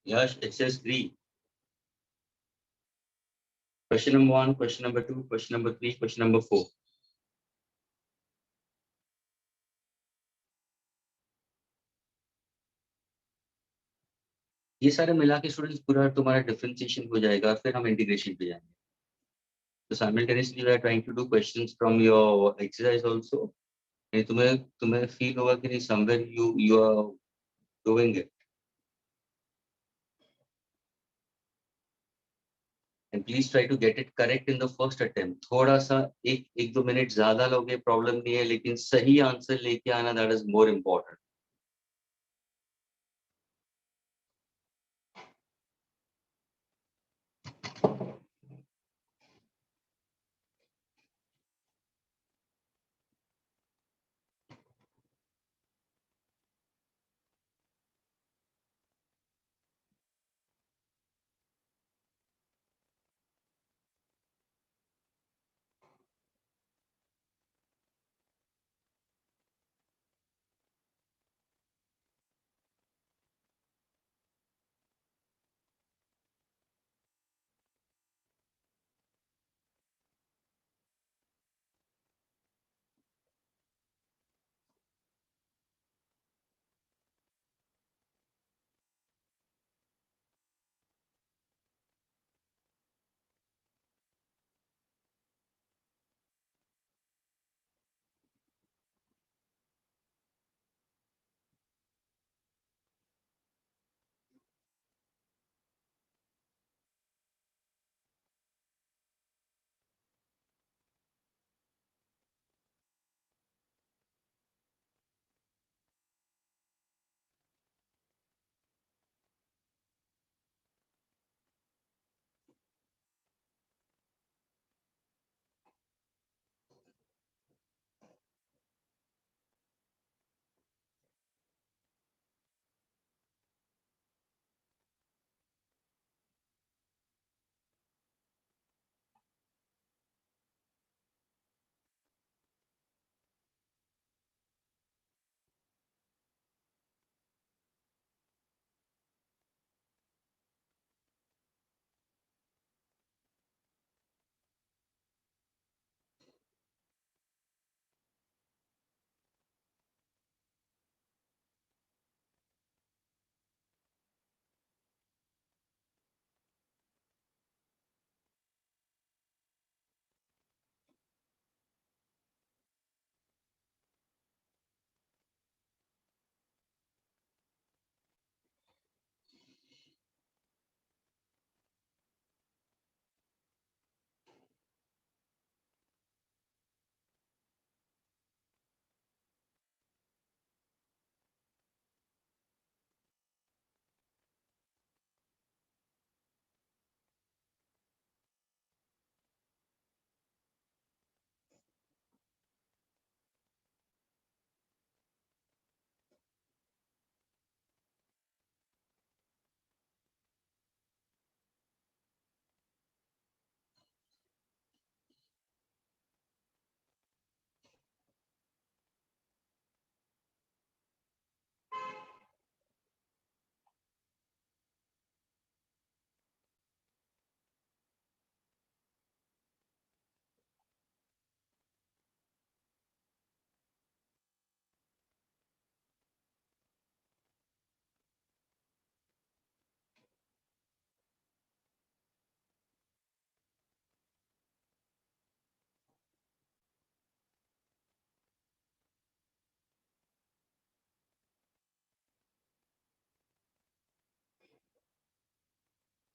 Yash, it says 3. Question number 1, question number 2, question number 3, question number 4. ये सारे मिला के students पूरा तुम्हारा differentiation हो जाएगा, फिर हम इंटीग्रेशन पे जाएंगे. So simultaneously we are trying to do questions from your exercise also. नहीं तुम्हें feel होगा कि नहीं somewhere you are doing it. And please try to get it correct in the first attempt. थोड़ा सा एक 2 मिनट ज्यादा लोगे प्रॉब्लम नहीं है, लेकिन सही आंसर लेके आना, that is more important.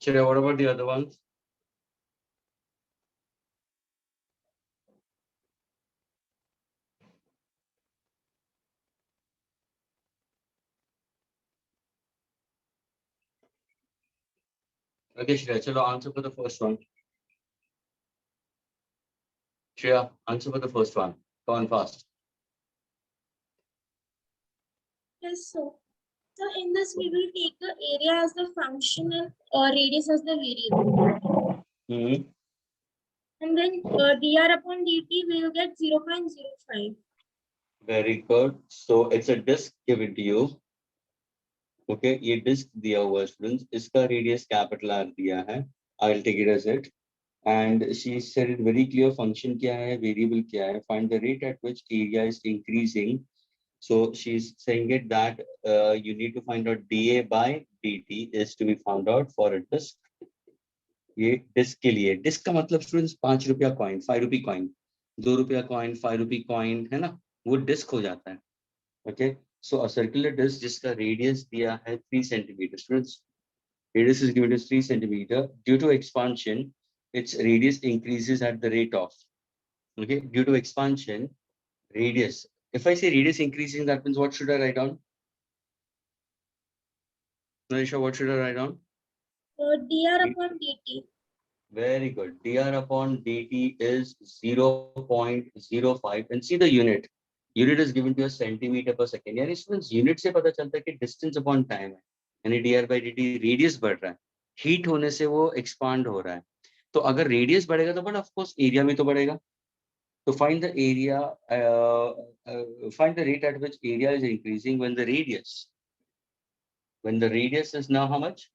Shreya, what about the other ones? Okay, Shreya, chalo answer for the first one. Shreya, answer for the first one. Go on fast. Yes, so in this we will take the area as the function and radius as the variable. Hmm. And then dr upon dt we will get 0.05. Very good. So it's a disk given to you. Okay, ये disk दिया हुआ है students. इसका radius capital R दिया है. I'll take it as it. And she said it very clear. Function क्या है, variable क्या है. Find the rate at which area is increasing. So she's saying it that you need to find out dA by dt is to be found out for a disk. ये disc के लिए, disc का मतलब students 5 रुपया coin, 5 rupee coin, 2 रुपया coin, 5 rupee coin, है ना, वो डिस्क हो जाता है. Okay, so a circular disc जिसका रेडियस दिया है 3 centimetre. Students, radius is given as 3 centimeter. Due to expansion, its radius increases at the rate of, okay, due to expansion, radius. If I say radius increasing, that means what should I write down? Narisha, what should I write down? Dr upon dt. Very good. dr upon dt is 0.05 and see the unit. Unit is given to a centimeter per second. यानी students unit से पता चलता है कि distance upon time है. यानी dr by dt radius बढ़ रहा है. Heat होने से वो expand हो रहा है. तो अगर radius बढ़ेगा तो of course area भी तो बढ़ेगा. So find the area, find the rate at which area is increasing when the radius is now how much?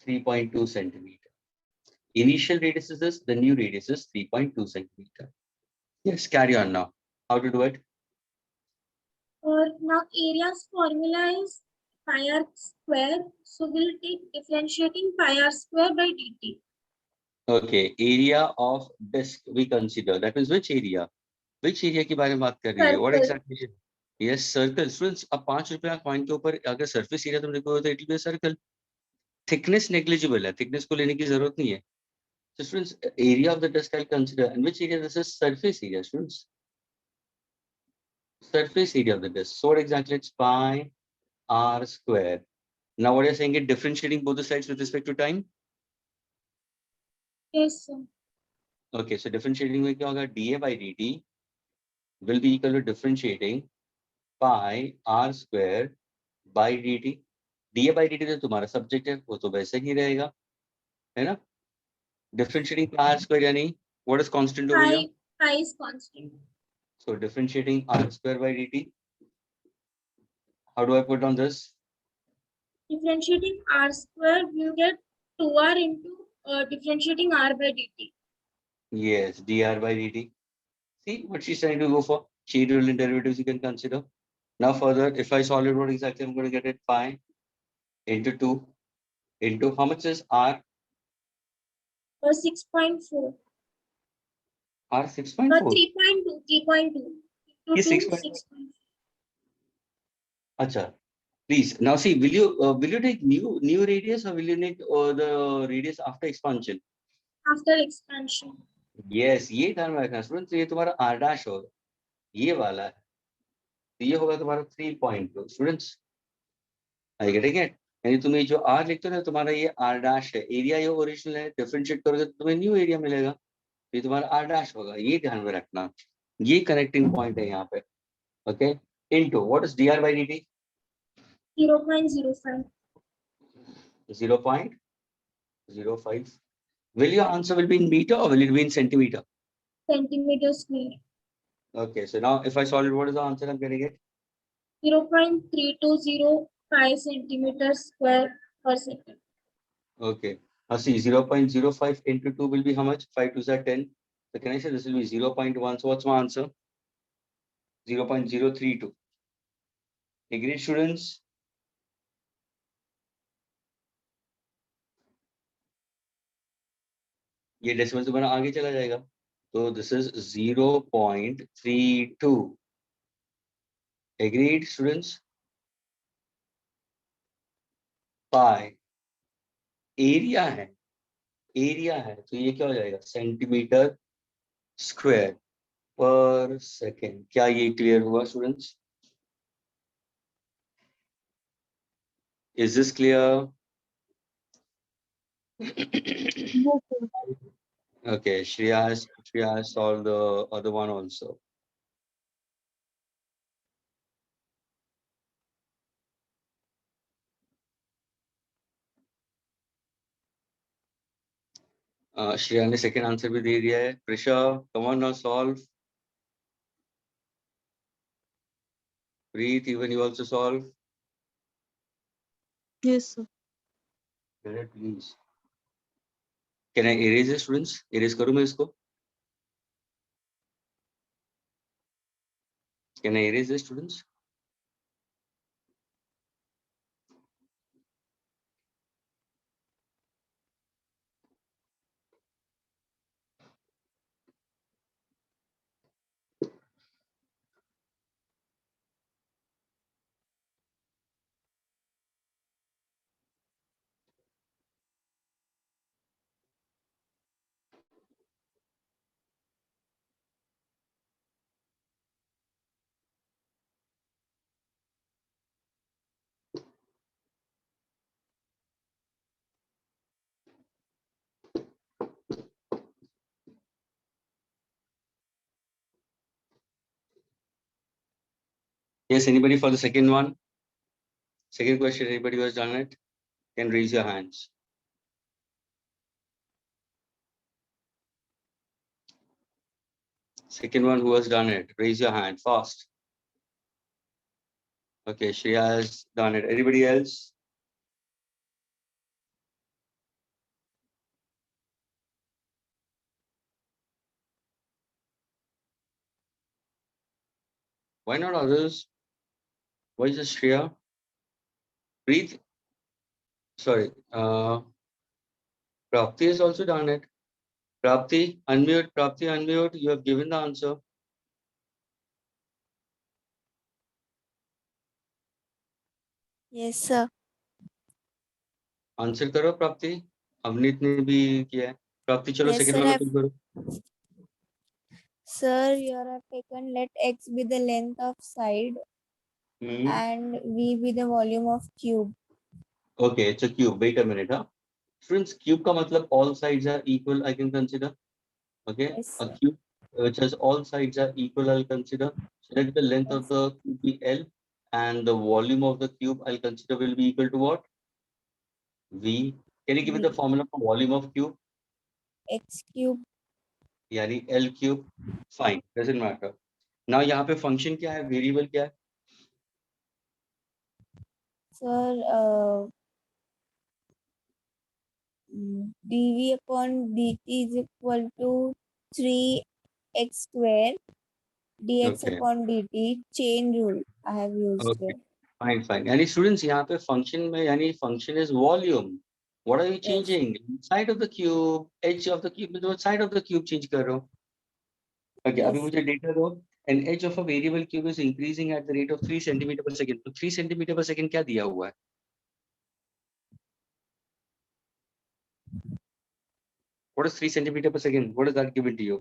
3.2 centimeter. Initial radius is this, the new radius is 3.2 centimeter. Yes, carry on now. How to do it? Now area's formula is pi r square. So we'll take differentiating pi r square by dt. Okay, area of disk we consider. That means which area? Which area की बारे में बात कर रही है? What Circle. exactly? Yes, circle. Students, अब 5 रुपया coin के ऊपर अगर surface area तुम लिखोगे तो it will be a circle. Thickness negligible है. Thickness को लेने की जरूरत नहीं है. So students, area of the disk I'll consider. And which area? This is surface area, students. Surface area of the disk. So what exactly? It's pi r square. Now what you're saying is differentiating both the sides with respect to time. Yes, sir. Okay, so differentiating में क्या होगा? dA by dt will be equal to differentiating pi r square by dt. dA by dt तो तुम्हारा subject है, वो तो वैसे ही रहेगा, है ना? Differentiating pi r square यानी what is constant over here? Pi is constant. So differentiating r square by dt. How do I put on this? Differentiating r square, you get 2r into differentiating r by dt. Yes, dr by dt. See what she's trying to go for? Chain rule and derivatives you can consider. Now further, if I solve it, what exactly I'm going to get it? Pi into 2 into how much is r? 6.4. R 6.4. 3.2. 3.2. Yes, 6.4. Acha. Please now see. Will you take new radius or will you need the radius after expansion? After expansion. Yes, ये ध्यान में रखना students. ये तुम्हारा r dash होगा. ये वाला है. तो ये होगा तुम्हारा 3.2 स्टूडेंट्स. I getting it? यानी तुम ये जो r लिखते हो ना, तुम्हारा ये r dash है. एरिया ये ओरिजिनल है. डिफरेंशिएट करोगे तो तुम्हें न्यू एरिया मिलेगा. ये तुम्हारा r dash होगा. ये ध्यान में रखना. ये कनेक्टिंग पॉइंट है यहाँ पे. Okay. Into what is dr by dt? 0.05. 0.05. Will your answer will be in meter or will it be in centimeter? Centimeter square. Okay, so now if I solve it, what is the answer I'm getting it? 0.3205 centimeters square per second. Okay. Now see, 0.05 into 2 will be how much? 5 2s are 10. So can I say this will be 0.1? So what's my answer? 0.032. Agreed, students? ये decimal से बना आगे चला जाएगा. So this is 0.32. Agreed, students? Pi area है, area है, तो ये क्या हो जाएगा, सेंटीमीटर स्क्वायर पर सेकेंड। क्या ये क्लियर हुआ students? Is this clear? Okay, Shreya has solved the other one also. Shreya ने सेकेंड आंसर भी दे दिया है। Prisha, come on now solve. Preet, even you also solve. Yes, sir. Please. Can I erase it, students? Erase करूँ मैं इसको? Can I erase it, students? Yes, anybody for the second one? Second question, anybody who has done it? Can raise your hands. Second one who has done it, raise your hand fast. Okay, Shreya has done it. Anybody else? Why not others? Why just Shreya? Preet? Sorry, Prapti has also done it. Prapti, unmute. Prapti, unmute. You have given the answer. Yes, sir. Answer करो प्राप्ति। अवनीत ने भी किया है। प्राप्ति चलो Yes, second sir, वाला I've- तुम करो। Sir, you have taken let x be the length of side and v be the volume of cube. Okay, it's a cube. Wait a minute, huh? Students, cube का मतलब all sides are equal. I can consider. Okay, Yes, a sir. cube which has all sides are equal. I'll consider. So let the length of Yes. the cube be L, and the volume of the cube I'll consider will be equal to what? V. Can you give me the V. formula for volume of cube? X cube. यानी L cube. Fine, doesn't matter. Now यहाँ पे function क्या है? Variable क्या है? Sir, dv upon dt is equal to 3x square dx Okay. upon dt chain rule I have used Okay. here. Fine, fine. यानी students यहाँ पे function में यानी function is volume. What are you Yes. changing? Side of the cube, edge of the cube, मतलब side of the cube change कर रहे हो. Okay, Yes. अभी मुझे data दो. An edge of a variable cube is increasing at the rate of 3 centimeter per second. तो 3 centimeter per second क्या दिया हुआ है? What is 3 centimeter per second? What is that given to you?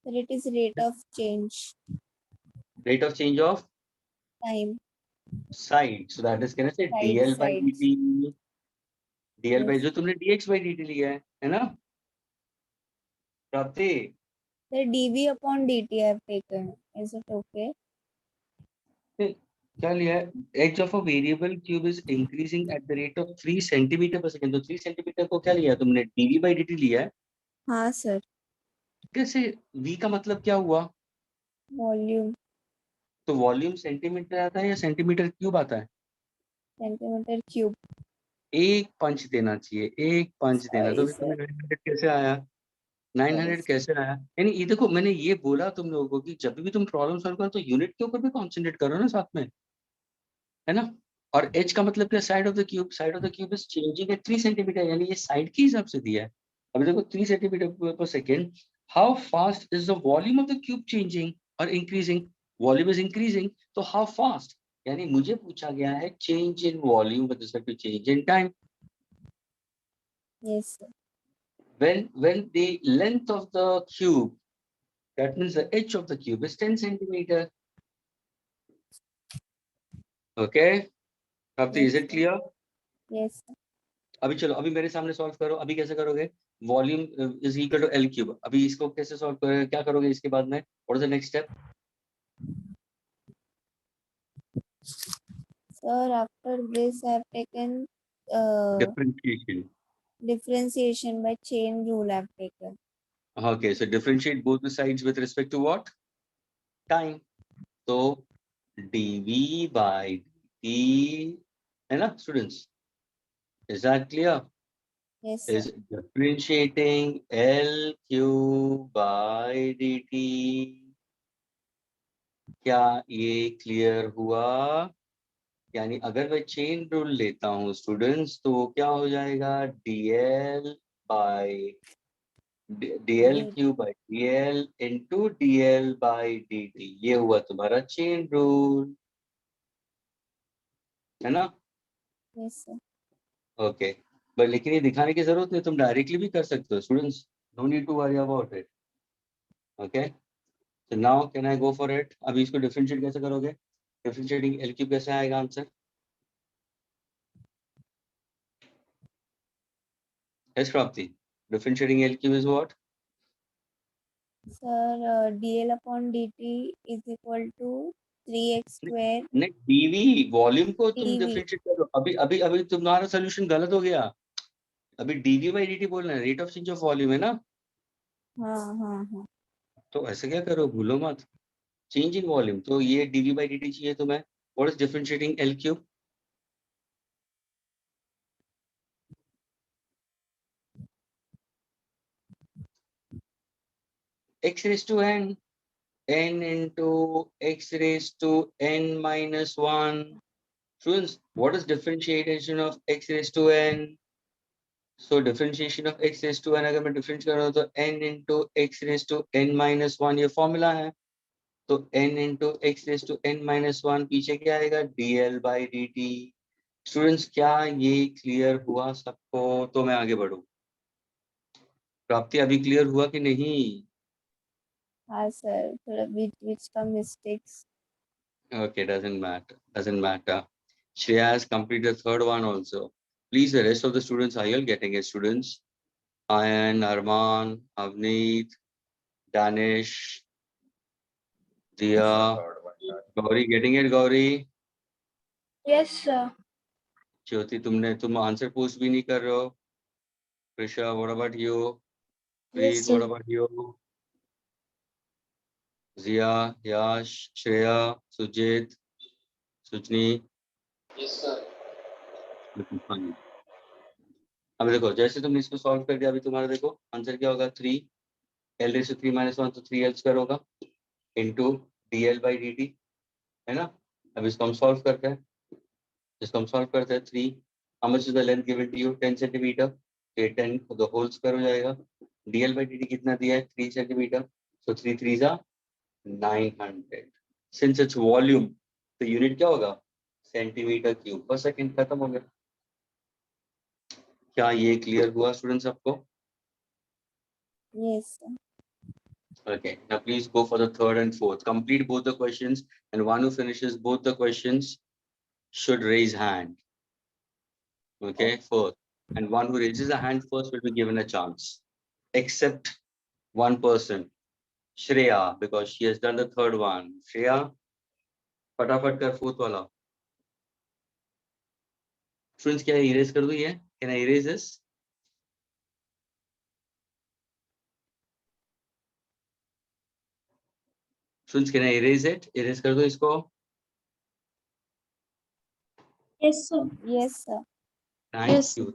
So it is rate of change Rate of change of time. side. So that is can I say Side dl by sides. dt. dl by Yes. जो तुमने dx by dt लिया है ना? प्राप्ति. The dv upon dt I have taken. Is it okay? क्या लिया है? Edge of a variable cube is increasing at the rate of 3 centimeter per second. तो 3 centimeter को क्या लिया है तुमने? dv by dt लिया है? हाँ sir. कैसे? v का मतलब क्या हुआ? Volume तो वॉल्यूम सेंटीमीटर आता है या सेंटीमीटर क्यूब आता है? centimeter cube. एक पंच देना चाहिए, एक पंच देना। तो Sorry फिर sir. तुम्हें 900 कैसे आया? 900 कैसे आया? यानी ये देखो, मैंने ये बोला तुम लोगों को कि जब भी तुम प्रॉब्लम सॉल्व करो तो यूनिट के ऊपर भी कॉन्सेंट्रेट करो ना साथ में, है ना? और एज का मतलब क्या? Side of the cube. Side of the cube is changing at 3 centimetre, यानी ये साइड के हिसाब से दिया है. अभी देखो 3 सेंटीमीटर पर second. How fast is the volume of the cube changing और इंक्रीजिंग? वॉल्यूम इज इंक्रीजिंग, तो हाउ फास्ट? यानी मुझे पूछा गया है change in volume with respect to change in time. Yes, sir. When the length of the cube, that means the edge of the cube is 10 centimeter. Okay, Prapti, Yes, is it sir. clear? Yes, sir. अभी चलो, अभी मेरे सामने solve करो. अभी कैसे करोगे? Volume is equal to L cube. अभी इसको कैसे सॉल्व करोगे, क्या करोगे इसके बाद में? What is the next step? Sir, after this, I have taken Differentiation. differentiation by chain rule. I have taken. Okay, so differentiate both the sides with respect to what? Time. So dv by dt, है ना students? Is that clear? Yes, sir. Is differentiating L cube by dt. क्या ये clear हुआ? यानी अगर मैं chain rule लेता हूँ स्टूडेंट्स, तो क्या हो जाएगा? dl by dl cube by dl into dl by dt. ये हुआ तुम्हारा चेन रूल, है ना? Yes, sir. ओके, बट लेकिन ये दिखाने की जरूरत नहीं, तुम डायरेक्टली भी कर सकते हो students. No need to worry about it. Okay, so now can I go for it? अभी इसको डिफरेंशिएट कैसे करोगे? डिफरेंशिएटिंग एल क्यूब कैसे आएगा answer? Yes, Prapti. Differentiating L cube is what? Sir, dl upon dt is equal to 3x square नहीं, dv volume को तुम dv. Differentiate करो. अभी अभी अभी तुम्हारा सोल्यूशन गलत हो गया. अभी dv by dt बोलना है, rate of change of volume है ना? हाँ. तो ऐसे क्या करो, भूलो मत. चेंज इन वॉल्यूम, तो ये dv by dt चाहिए तुम्हें. What is differentiating L cube? x raised to n, n into x raised to n minus 1. Students, what is differentiation of x raised to n? So differentiation of x raised to n, अगर मैं difference कर रहा हूँ तो n into x raised to n minus 1 ये formula है. तो n into x raised to n minus 1 पीछे क्या आएगा? dl by dt. स्टूडेंट्स, क्या ये क्लियर हुआ सबको? तो मैं आगे बढ़ूं. प्राप्ति, अभी क्लियर हुआ कि नहीं? हाँ sir, थोड़ा बीच का mistakes. Okay, doesn't matter. Shreya has completed the third one also. Please, the rest of the students, are you all getting it, students? Ayan, Arman, Avneet, Danish, Dia, Gauri, getting it, Gauri? Yes, sir. Jyoti, तुम answer post भी नहीं कर रहे हो. Prisha, what about you? Preet, what about you? Zia, Yash, Shreya, Sujit, Sujni. Yes, sir. Fine. अब देखो, जैसे तुमने इसको सॉल्व कर दिया, अभी तुम्हारा देखो आंसर क्या होगा? 3 L raised to 3 minus 1, तो 3L स्क्वायर होगा into dl by dt, है ना? अब इसको हम सॉल्व करते हैं. 3, how much is the length given to you? 10 centimeter. ये 10 the whole square हो जाएगा. dl by dt कितना दिया है? 3 centimeter. So 3 3s are 900. Since it's volume, तो यूनिट क्या होगा? सेंटीमीटर क्यूब पर सेकंड. खत्म हो गया. क्या ये क्लियर हुआ स्टूडेंट्स आपको? Yes, sir. Okay, now please go for the third and fourth. Complete both the questions, and one who finishes both the questions should raise hand. Okay, first. And one who raises a hand first will be given a chance. Except one person, Shreya, because she has done the third one. Shreya, फटाफट कर fourth वाला. Students, क्या erase कर दूँ ये? Can I erase this? Students, can I erase it? Erase कर दो इसको. Yes, sir. Yes, sir. Thank Yes, you.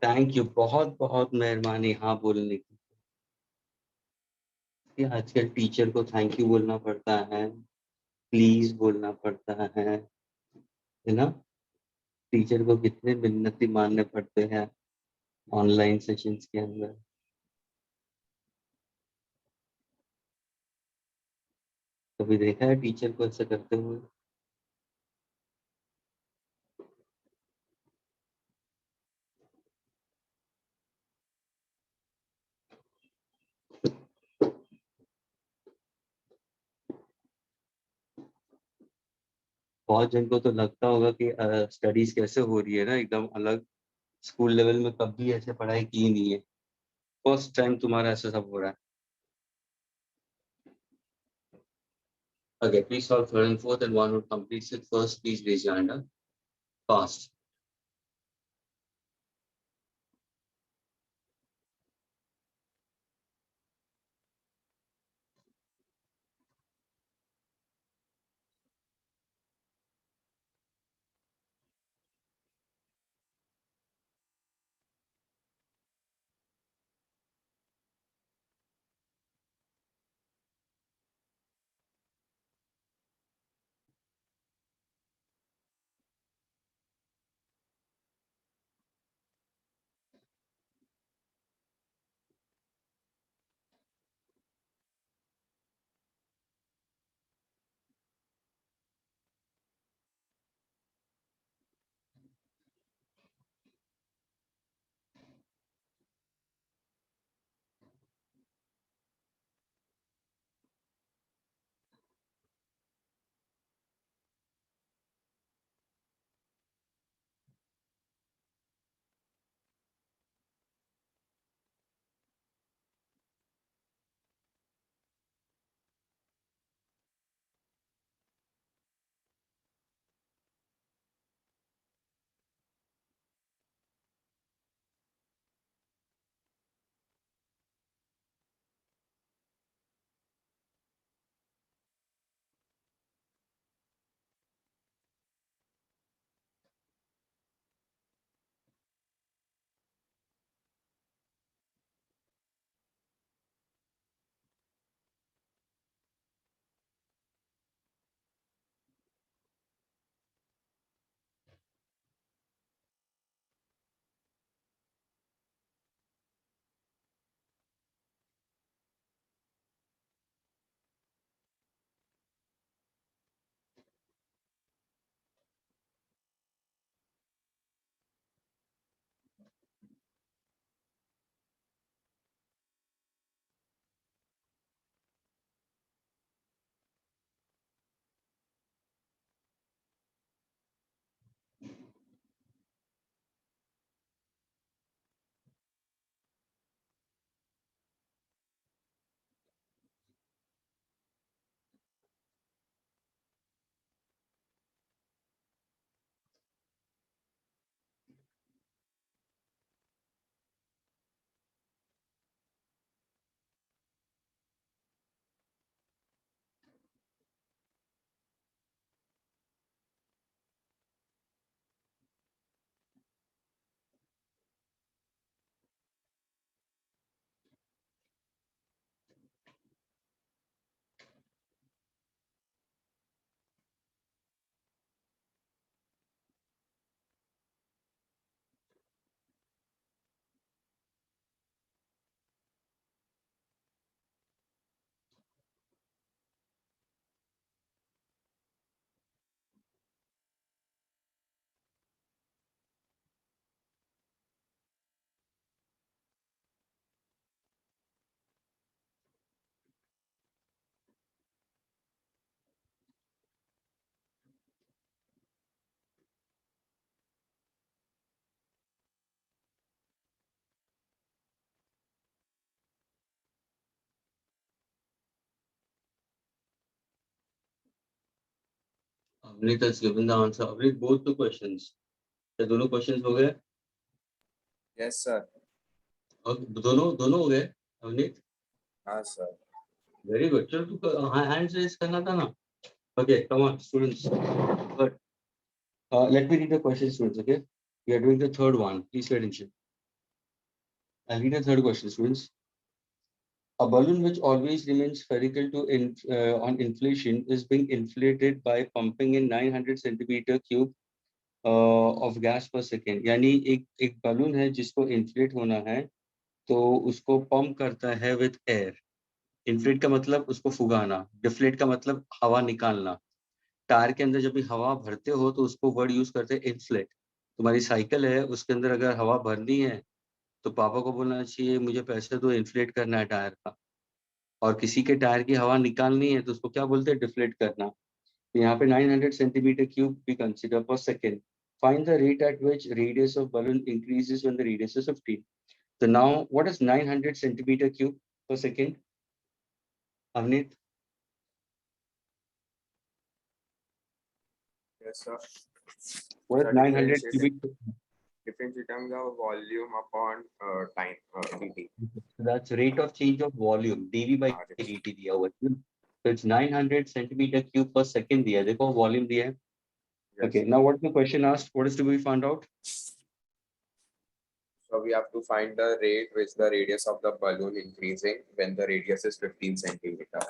Thank you. बहुत बहुत मेहरबानी हाँ बोलने की. कि आजकल टीचर को थैंक यू बोलना पड़ता है, प्लीज बोलना पड़ता है ना? टीचर को कितने मिन्नती मानने पड़ते हैं ऑनलाइन सेशंस के अंदर. कभी देखा है टीचर को ऐसा करते हुए? बहुत जन को तो लगता होगा कि स्टडीज कैसे हो रही है ना, एकदम अलग। स्कूल लेवल में कभी ऐसे पढ़ाई की नहीं है, फर्स्ट टाइम तुम्हारा ऐसा सब हो रहा है। Okay, please solve third and fourth, and one who completes it first, please raise your hand up. Fast. Avneet has given the answer. Avneet, both the questions. क्या दोनों questions हो गए? Yes, sir. और दोनों हो गए? अवनीत, हाँ, sir. very good. चलो तू hands raise करना था ना? Okay, come on, students. But let me read the question, students. Okay, we are doing the third one. Please pay attention. I'll read the third question, students. A balloon which always remains spherical on inflation is being inflated by pumping in 900 centimeter cube of gas per second. यानी एक balloon है जिसको inflate होना है, तो उसको pump करता है with air. Inflate का मतलब उसको फुगाना, deflate का मतलब हवा निकालना. टायर के अंदर जब भी हवा भरते हो तो उसको वर्ड यूज करते हैं इन्फ्लेट. तुम्हारी साइकिल है, उसके अंदर अगर हवा भरनी है तो पापा को बोलना चाहिए मुझे पैसे दो, इन्फ्लेट करना है टायर का. और किसी के टायर की हवा निकालनी है तो उसको क्या बोलते हैं, डिफ्लेट करना. यहाँ पे 900 centimeter cube we consider per second. Find the rate at which radius of balloon increases when the radius is 15. So now, what is 900 centimeter cube per second? Avneet? Yes, sir. What is Sir, 900 cubic? differentiating the volume upon time dt. So that's rate of change of volume, dV by yes. dt दिया हुआ है. So it's 900 centimeter cube per second दिया है. देखो volume दिया है. Yes. Okay, now what's the question asked? What is to be found out? So we have to find the rate which the radius of the balloon increasing when the radius is 15 centimeter.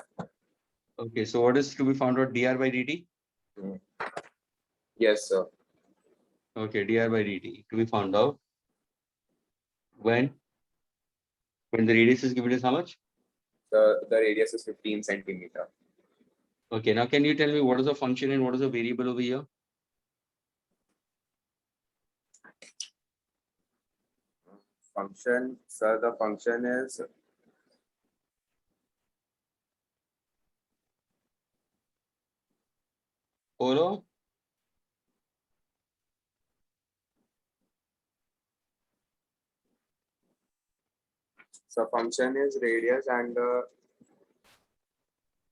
Okay, so what is to be found out? dr by dt? Yes, sir. Okay, dr by dt to be found out when the radius is given as how much? The radius is 15 centimeter. Okay, now can you tell me what is the function and what is the variable over here? Function, sir, the function is Follow? radius and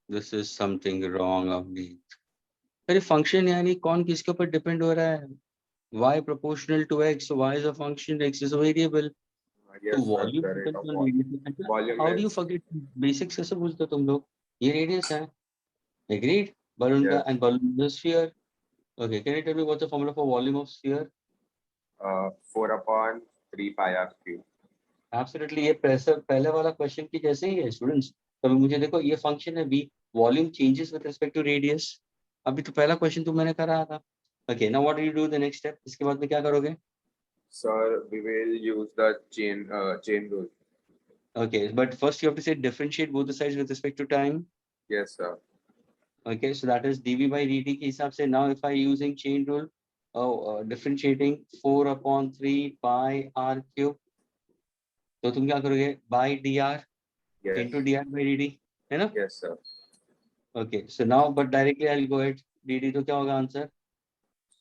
This is something wrong Avneet. अरे function यानी कौन किसके ऊपर depend हो रहा है? Y proportional to x, so y is a function, x is a variable. yes, तो sir, volume the rate of control volume. radius. Volume How do you is- forget basics? कैसे पूछते हो तुम लोग? ये radius है. Agreed? Balloon का Yes. and balloon is sphere. Okay, can you tell me what's the formula for volume of sphere? 4 upon 3 pi r cube. Absolutely, ये पहले वाला क्वेश्चन की जैसे ही है स्टूडेंट्स. तभी मुझे देखो ये फंक्शन है v, volume changes with respect to radius. अभी तो पहला क्वेश्चन तो मैंने करा था. Okay, now what do you do the next step? इसके बाद में क्या करोगे? Sir, we will use the chain rule. Okay, but first you have to say differentiate both the sides with respect to time. Yes, sir. Okay, so that is dv by dt के हिसाब से. Now if I using chain rule, differentiating 4 upon 3 pi r cube, तो तुम क्या करोगे? By dr Yes. into dr by dt, है ना? Yes, sir. Okay, so now but directly I'll go ahead. dt तो क्या होगा answer?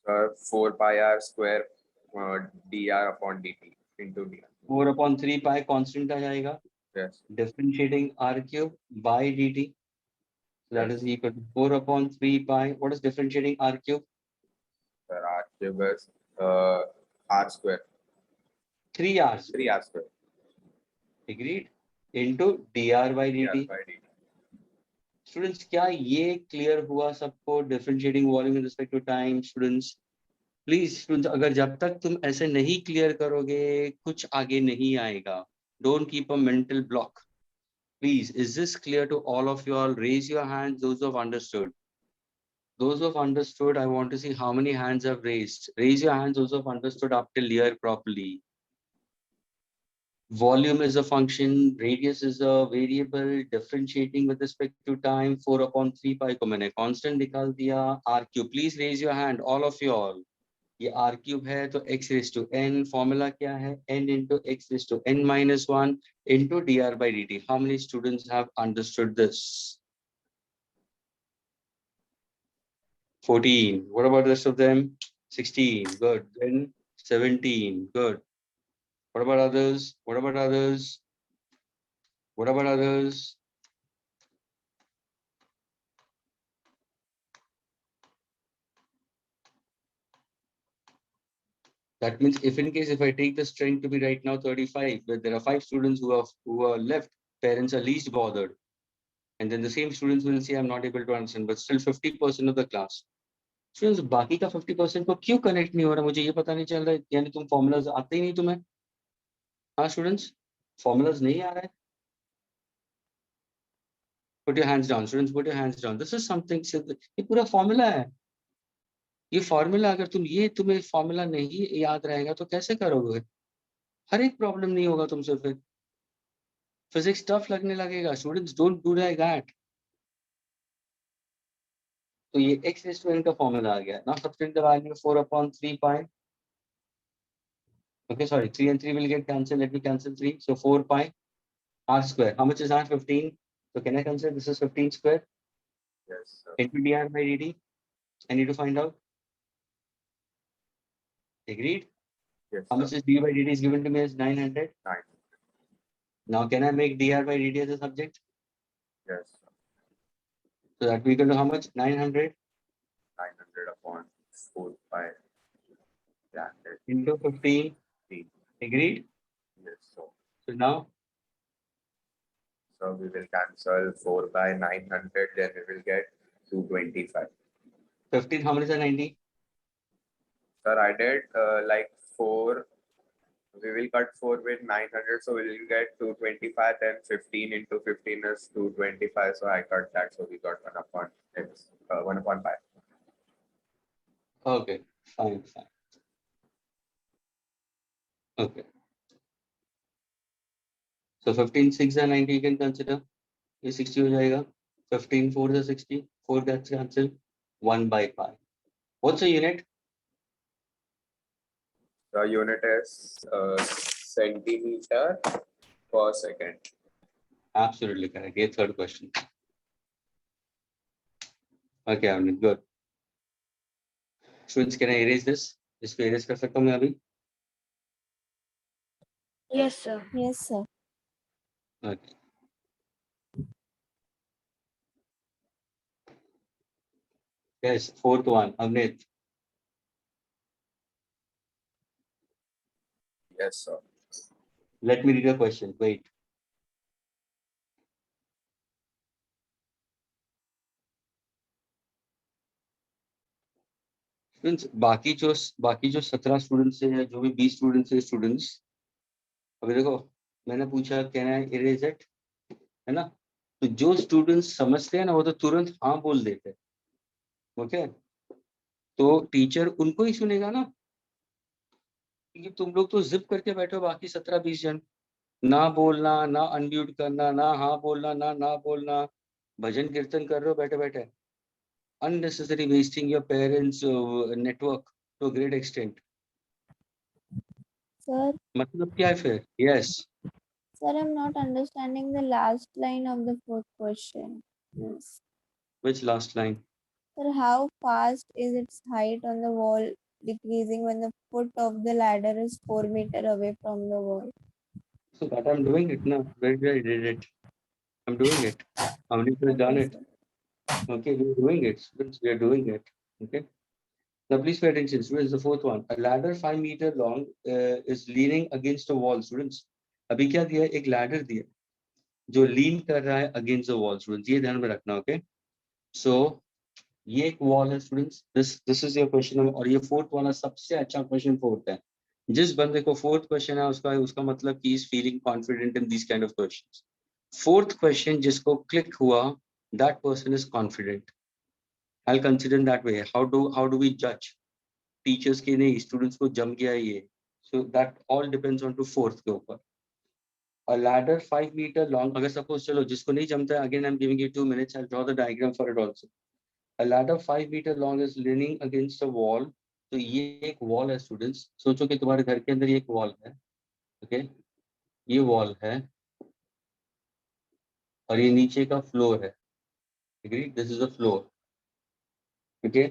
Sir, 4 pi r square dr upon dt into dr. 4 upon 3 pi constant आ जाएगा. Yes. Differentiating r cube by dt. So that is equal to 4 upon 3 pi. What is differentiating r cube? Sir, r cube is r square. 3 r. 3 r square. Agreed? Into dr by dt. dr by dt. Students क्या ये clear हुआ सबको? Differentiating volume in respect to time. Students please students, अगर जब तक तुम ऐसे नहीं क्लियर करोगे कुछ आगे नहीं आएगा. Don't keep a mental block. Please, is this clear to all of you all? Raise your hands those who have understood. Those who have understood, I want to see how many hands have raised. Raise your hands those who have understood up till here properly. Volume is a function, radius is a variable, differentiating with respect to time. 4 upon 3 pi को मैंने constant निकाल दिया. R cube, please raise your hand, all of you all. ये R cube है तो x raised to n. Formula क्या है? n into x raised to n minus 1 into dr by dt. How many students have understood this? 14. What about the rest of them? 16. Good. Then 17. Good. What about others? What about others? What about others? That means if in case if I take the strength to be right now 35, but there are 5 students who are left, parents are least bothered. And then the same students will say I'm not able to understand, but still 50% of the class. Students, बाकी का 50% को क्यों connect नहीं हो रहा? मुझे ये पता नहीं चल रहा है. यानी तुम formulas आते ही नहीं तुम्हें? हाँ students, formulas नहीं आ रहा है? Put your hands down, students. Put your hands down. This is something. ये पूरा formula है. ये formula अगर तुम्हें formula नहीं याद रहेगा तो कैसे करोगे? हर एक problem नहीं होगा तुमसे फिर. Physics tough लगने लगेगा. Students, don't do like that. तो ये x raised to n का formula आ गया. Now substitute the value 4 upon 3 pi. Okay, sorry, 3 and 3 will get cancelled. Let me cancel 3. So 4 pi r square. How much is r? 15. So can I consider this is 15 square? Yes, sir. Into dr by dt. I need to find out. Agreed? Yes, How much sir. is d by dt is given to me as 900. 9. Now can I make dr by dt as a subject? Yes, sir. So that we equal to how much? 900 900 upon 4 pi bracket into 15. t. Agreed? Yes, sir. So now So we will cancel 4 by 900, then we will get 225. 15, how many is 90? Sir, I did like 4. We will cut 4 with 900, so we will get 225. Then 15 into 15 is 225. So I cut that. So we got 1 upon x, 1 upon pi. Okay, fine. Okay. So 15, 6 and 90 you can consider. ये 60 हो जाएगा. 15, 4 is 60. 4 gets cancelled. 1 by pi. What's the unit? The unit is centimeter per second. Absolutely correct. ये third question. Okay, Avneet, good. Students, can I erase this? इसको erase कर सकता हूँ मैं अभी? Yes, sir. Yes, sir. Okay. Yes, fourth one, Avneet. Yes, sir. Let me read the question. Wait. Students, बाकी जो 17 students है, जो भी 20 स्टूडेंट्स है, स्टूडेंट्स अभी देखो, मैंने पूछा कैन आई इरेज इट, है ना? तो जो स्टूडेंट्स समझते हैं ना, वो तो तुरंत हाँ बोल देते हैं. ओके, तो टीचर उनको ही सुनेगा ना, क्योंकि तुम लोग तो जिप करके बैठो, बाकी 17-20 जन ना बोलना, ना अनम्यूट करना, ना हाँ बोलना, ना बोलना, भजन कीर्तन कर रहे हो बैठे बैठे. Unnecessary wasting your parents' network to a great extent. Sir, मतलब क्या है फिर? Yes. sir, I'm not understanding the last line of the fourth question. Yes. Which last line? Sir, how fast is its height on the wall decreasing when the foot of the ladder is 4 meters away from the wall? So that I'm doing it now. Where did I did it? I'm doing it. How many people have done Okay, it? sir. Okay, we're doing it. Students, we are doing it. Okay. Now please pay attention. Students, the fourth one. A ladder 5 meters long is leaning against a wall. Students, अभी क्या दिया? एक ladder दिया जो lean कर रहा है against the wall. Students, ये ध्यान में रखना. Okay. So ये एक वॉल है students. This is your question. और ये फोर्थ वाला सबसे अच्छा क्वेश्चन फोर्थ है. जिस बंदे को फोर्थ क्वेश्चन है उसका मतलब कि is feeling confident in this kind of questions. Fourth question जिसको क्लिक हुआ, that person is confident. I will consider that way. How do we जज? टीचर्स के नहीं, स्टूडेंट्स को जम गया ये. So that all depends on to fourth के ऊपर. A ladder 5 meter long. अगर सपोज चलो जिसको नहीं जमता है, again I am giving you 2 minutes. I'll draw the diagram for it also. A ladder 5 meter long is leaning against a wall. तो ये एक वॉल है स्टूडेंट्स. सोचो कि तुम्हारे घर के अंदर ये एक वॉल है. ओके, ये वॉल है और ये नीचे का फ्लोर है. Agreed? This is a floor. Okay.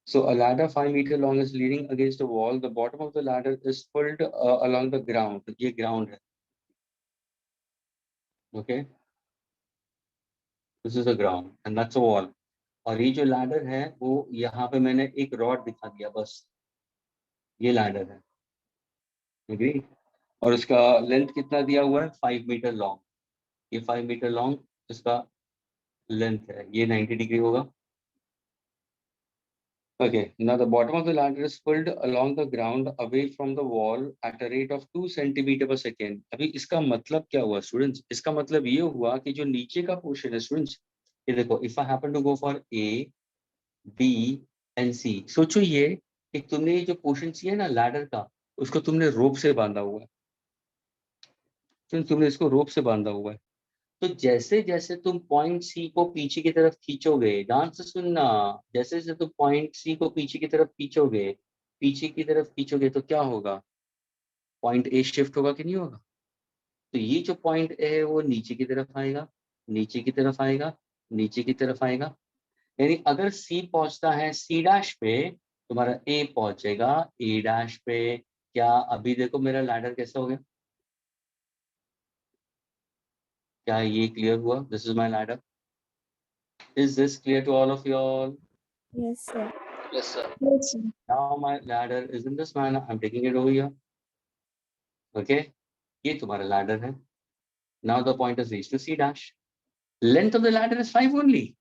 So a ladder 5 meter long is leaning against a wall. The bottom of the ladder is pulled along the ground. ये ground है. Okay. This is the ground and that's a wall. और ये जो ladder है वो यहाँ पे मैंने एक रॉड दिखा दिया बस. ये लैडर है. एग्री? और उसका लेंथ कितना दिया हुआ है? 5 मीटर लॉन्ग. ये 5 मीटर लॉन्ग इसका लेंथ है. ये 90 डिग्री होगा. Okay, now the bottom of the ladder is pulled along the ground away from the wall at a rate of 2 centimeter per second. अभी इसका मतलब क्या हुआ स्टूडेंट्स? इसका मतलब ये हुआ कि जो नीचे का पोर्शन है स्टूडेंट्स, ये देखो, if I happen to go for A, B and C, सोचो ये कि तुमने ये जो पोर्शन है ना लैडर का, उसको तुमने रोप से बांधा हुआ है. तुमने इसको रोप से बांधा हुआ है. तो जैसे जैसे तुम पॉइंट सी को पीछे की तरफ खींचोगे, ध्यान से सुनना, जैसे जैसे तुम पॉइंट सी को पीछे की तरफ खींचोगे तो क्या होगा? पॉइंट ए शिफ्ट होगा कि नहीं होगा? तो ये जो पॉइंट ए है वो नीचे की तरफ आएगा, नीचे की तरफ आएगा, नीचे की तरफ आएगा. यानी अगर C पहुंचता है C' पे, तुम्हारा A पहुंचेगा A' पे। क्या अभी देखो मेरा लैडर कैसा हो गया? क्या ये क्लियर हुआ? This is my ladder. Is this clear to all of you all? Yes, sir. Yes, sir. Yes, sir. Now my ladder is in this manner. I'm taking it over here. Okay? ये तुम्हारा ladder है. Now the point is reached to C'. Length of the ladder is 5 only.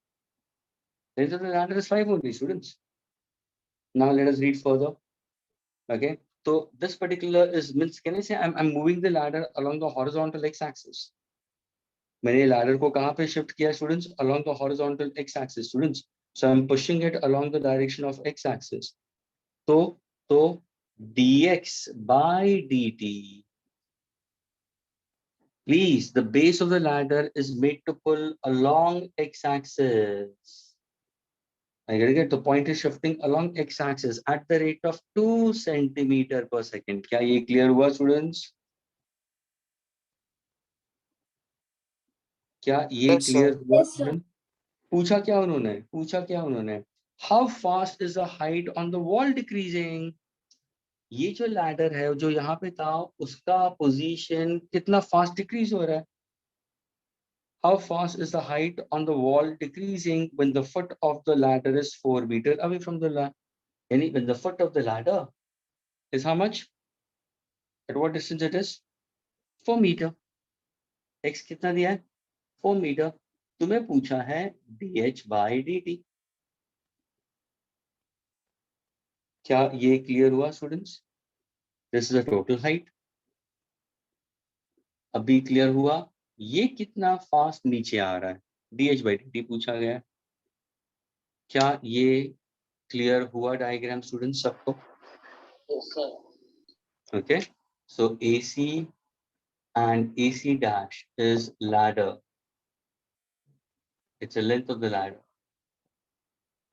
Length of the ladder is 5 only, students. Now let us read further. Okay? So this particular is means, can I say I'm moving the ladder along the horizontal x-axis. मैंने ladder को कहाँ पे shift किया students? Along the horizontal x-axis, students. So I'm pushing it along the direction of x-axis. So dx by dt. Please, the base of the ladder is made to pull along x-axis. I get the point is shifting along x-axis at the rate of 2 centimeter per second. क्या ये clear हुआ students? क्या ये Yes, sir. clear हुआ Yes, sir. students? पूछा क्या उन्होंने? How fast is the height on the wall decreasing? ये जो लैडर है जो यहाँ पे था उसका पोजीशन कितना फास्ट डिक्रीज हो रहा है? How fast is the height on the wall decreasing when the foot of the ladder is 4 meter away from the ladder? Yani when the foot of the ladder is how much? At what distance it is? 4 meter. X कितना दिया है? 4 meter. तुम्हें पूछा है dh by dt. क्या ये clear हुआ students? This is the total height. अभी क्लियर हुआ ये कितना फास्ट नीचे आ रहा है? dh by dt पूछा गया है. क्या ये क्लियर हुआ डायग्राम स्टूडेंट्स सबको? Yes, sir. Okay, so AC and AC dash is ladder. It's the length of the ladder.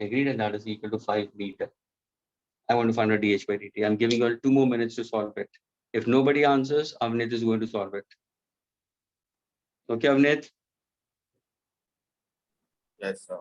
Agreed, and that is equal to 5 meter. I want to find out dh by dt. I'm giving you all 2 more minutes to solve it. If nobody answers, Avnit is going to solve it. Okay, Avnit? Yes, sir.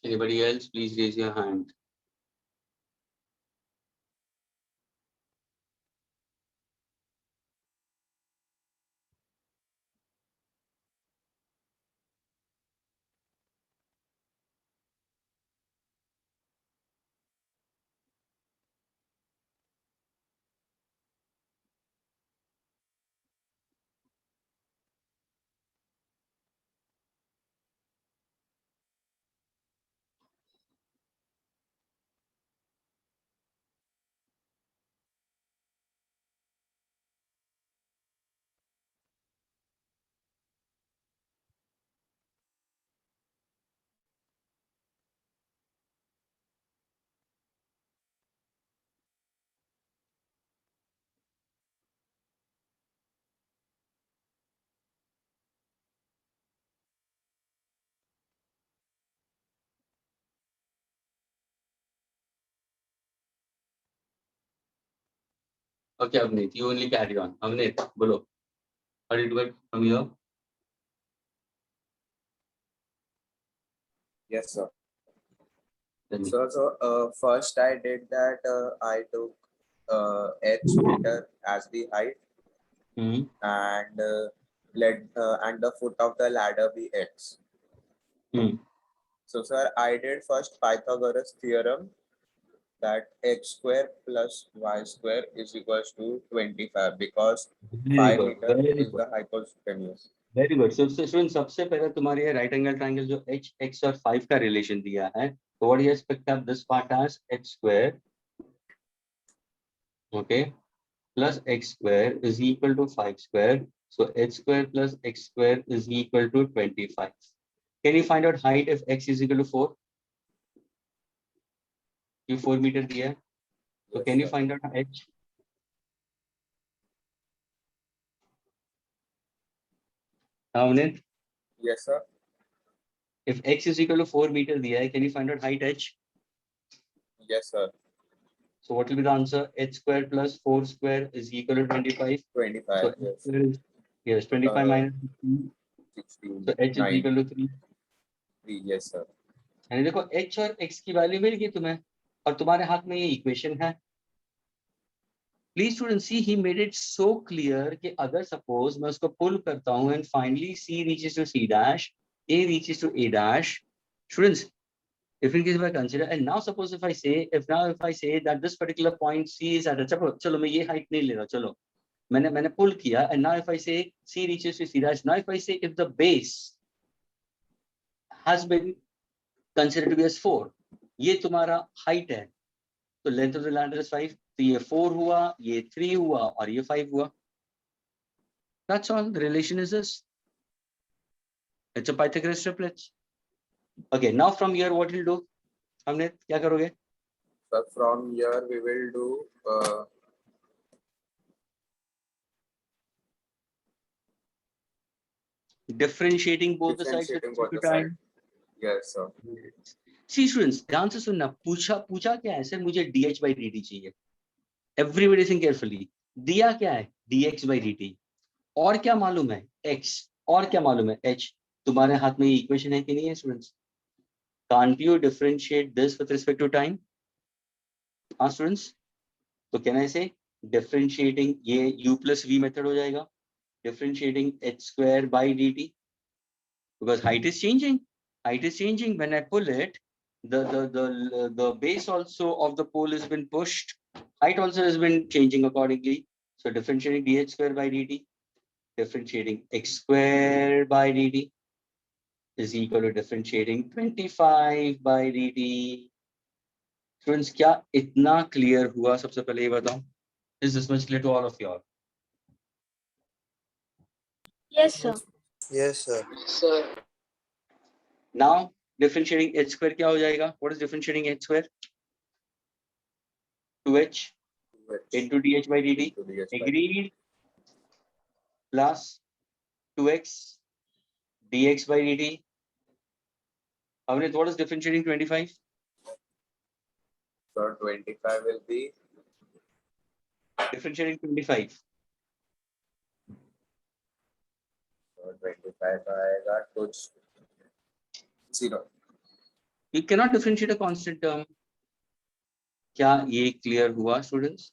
Anybody else? Please raise your hand. Okay, Avnit, you only carry on. Avnit, bolo. How do you do it from here? Yes, sir. Tell me. So first I did that. I took h meter as the height Hmm. and let and the foot of the ladder be x. Hmm. So sir, I did first Pythagoras theorem that x square plus y square is equals to 25 because Very 5 good, meter very is good, the hypotenuse. very good. So students, सबसे पहले तुम्हारे right angle triangle जो h x और 5 का relation दिया है, so what do you expect of this part as h square, okay, plus x square is equal to 5 square. So h square plus x square is equal to 25. Can you find out height if x is equal to 4? You 4 meter दिया है, so Yes, can you sir. find out h? Navneet, Yes sir. if x is equal to 4 meter दिया है, can you find out height h? Yes sir. So what will be the answer? H square plus 4 square is equal to 25. 25. So Yes. h square is, yes, 25 minus 16. 16. So h is 9. equal to 3. 3. Yes sir. यानी देखो h और x की value मिल गई तुम्हें और तुम्हारे हाथ में ये इक्वेशन है. Please student C he made it so clear कि अगर सपोज मैं उसको पुल करता हूं and finally c reaches to c dash, a reaches to a dash. Students, if in case if I consider, and now suppose if I say that this particular point c is at a, चलो मैं ये height नहीं ले रहा, चलो मैंने पुल किया, and now if I say c reaches to c dash, now if I say if the base has been considered to be as 4, ये तुम्हारा height है, तो length of the ladder is 5, तो ये 4 हुआ, ये 3 हुआ और ये 5 हुआ. That's all. The relation is this. It's a Pythagoras triplet. Okay, now from here what we'll do? हमने क्या करोगे? So from here we will do Differentiating both the sides with differentiating both respect the to side. time. Yes sir. See students, ध्यान से सुनना, पूछा क्या है sir, मुझे dh by dt चाहिए. Everybody think carefully. दिया क्या है? dx by dt. और क्या मालूम है? x. और क्या मालूम है? h. तुम्हारे हाथ में ये इक्वेशन है कि नहीं है students? Can't you differentiate this with respect to time? हाँ students. तो can I say differentiating ये u plus v method हो जाएगा? Differentiating h square by dt, because height is changing. Height is changing. When I pull it, the base also of the pole has been pushed. Height also has been changing accordingly. So differentiating dh square by dt, differentiating x square by dt is equal to differentiating 25 by dt. Students, क्या इतना clear हुआ? सबसे पहले ये बताओ. Is this much clear to all of you all? Yes, sir. Yes, sir. Sir. Now differentiating h square क्या हो जाएगा? What is differentiating h square? 2h into dh by dt. To the h by Agreed. Plus 2x dx by dt. Avneet, what is differentiating 25? So 25 will be Differentiating 25. so 25 आएगा कुछ 0. You cannot differentiate a constant term. क्या ये clear हुआ students?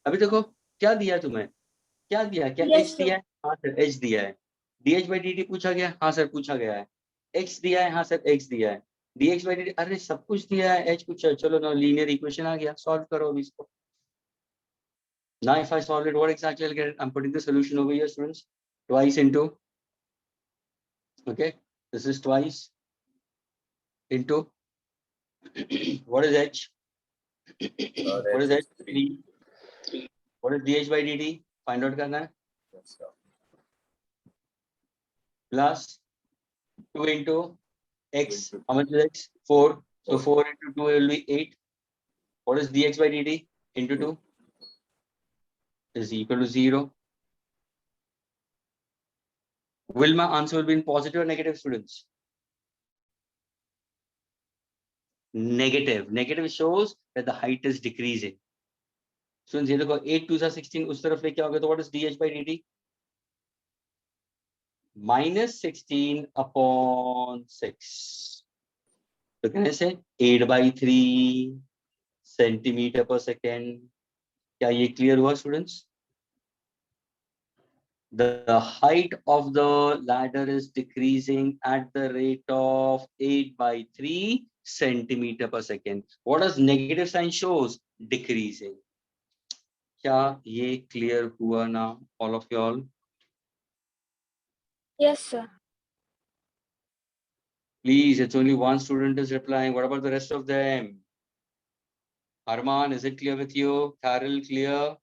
अभी देखो क्या दिया तुम्हें, क्या दिया, क्या Yes, h sir. दिया है? हाँ सर h दिया है. dh by dt पूछा गया? हाँ सर पूछा गया है. x दिया है? हाँ सर x दिया है. dx by dt, अरे सब कुछ दिया है, h पूछा. चलो ना लीनियर इक्वेशन आ गया, सॉल्व करो अभी इसको. Now if I solve it, what exactly I'll get? I'm putting the solution over here, students. Twice into, okay, this is twice into what is h? What is h h? 3. What is dh by dt? Find out करना है. Yes, sir. Plus 2 into x. Into How much is x? 4. So 4 into 2 will be 8. What is dx by dt? Into 2 is equal to 0. Will my answer will be in positive or negative, students? Negative. Negative shows that the height is decreasing. Students, ये देखो 8 2 16 उस तरफ लेके आओगे तो what is dh by dt? Minus 16 upon 6. So can I say 8 by 3 centimeter per second? क्या ये clear हुआ students? The height of the ladder is decreasing at the rate of 8/3 centimeter per second. What does negative sign shows? Decreasing. क्या ये clear हुआ ना, all of y'all? Yes, sir. Please, it's only one student is replying. What about the rest of them? Arman, is it clear with you? Carol, clear?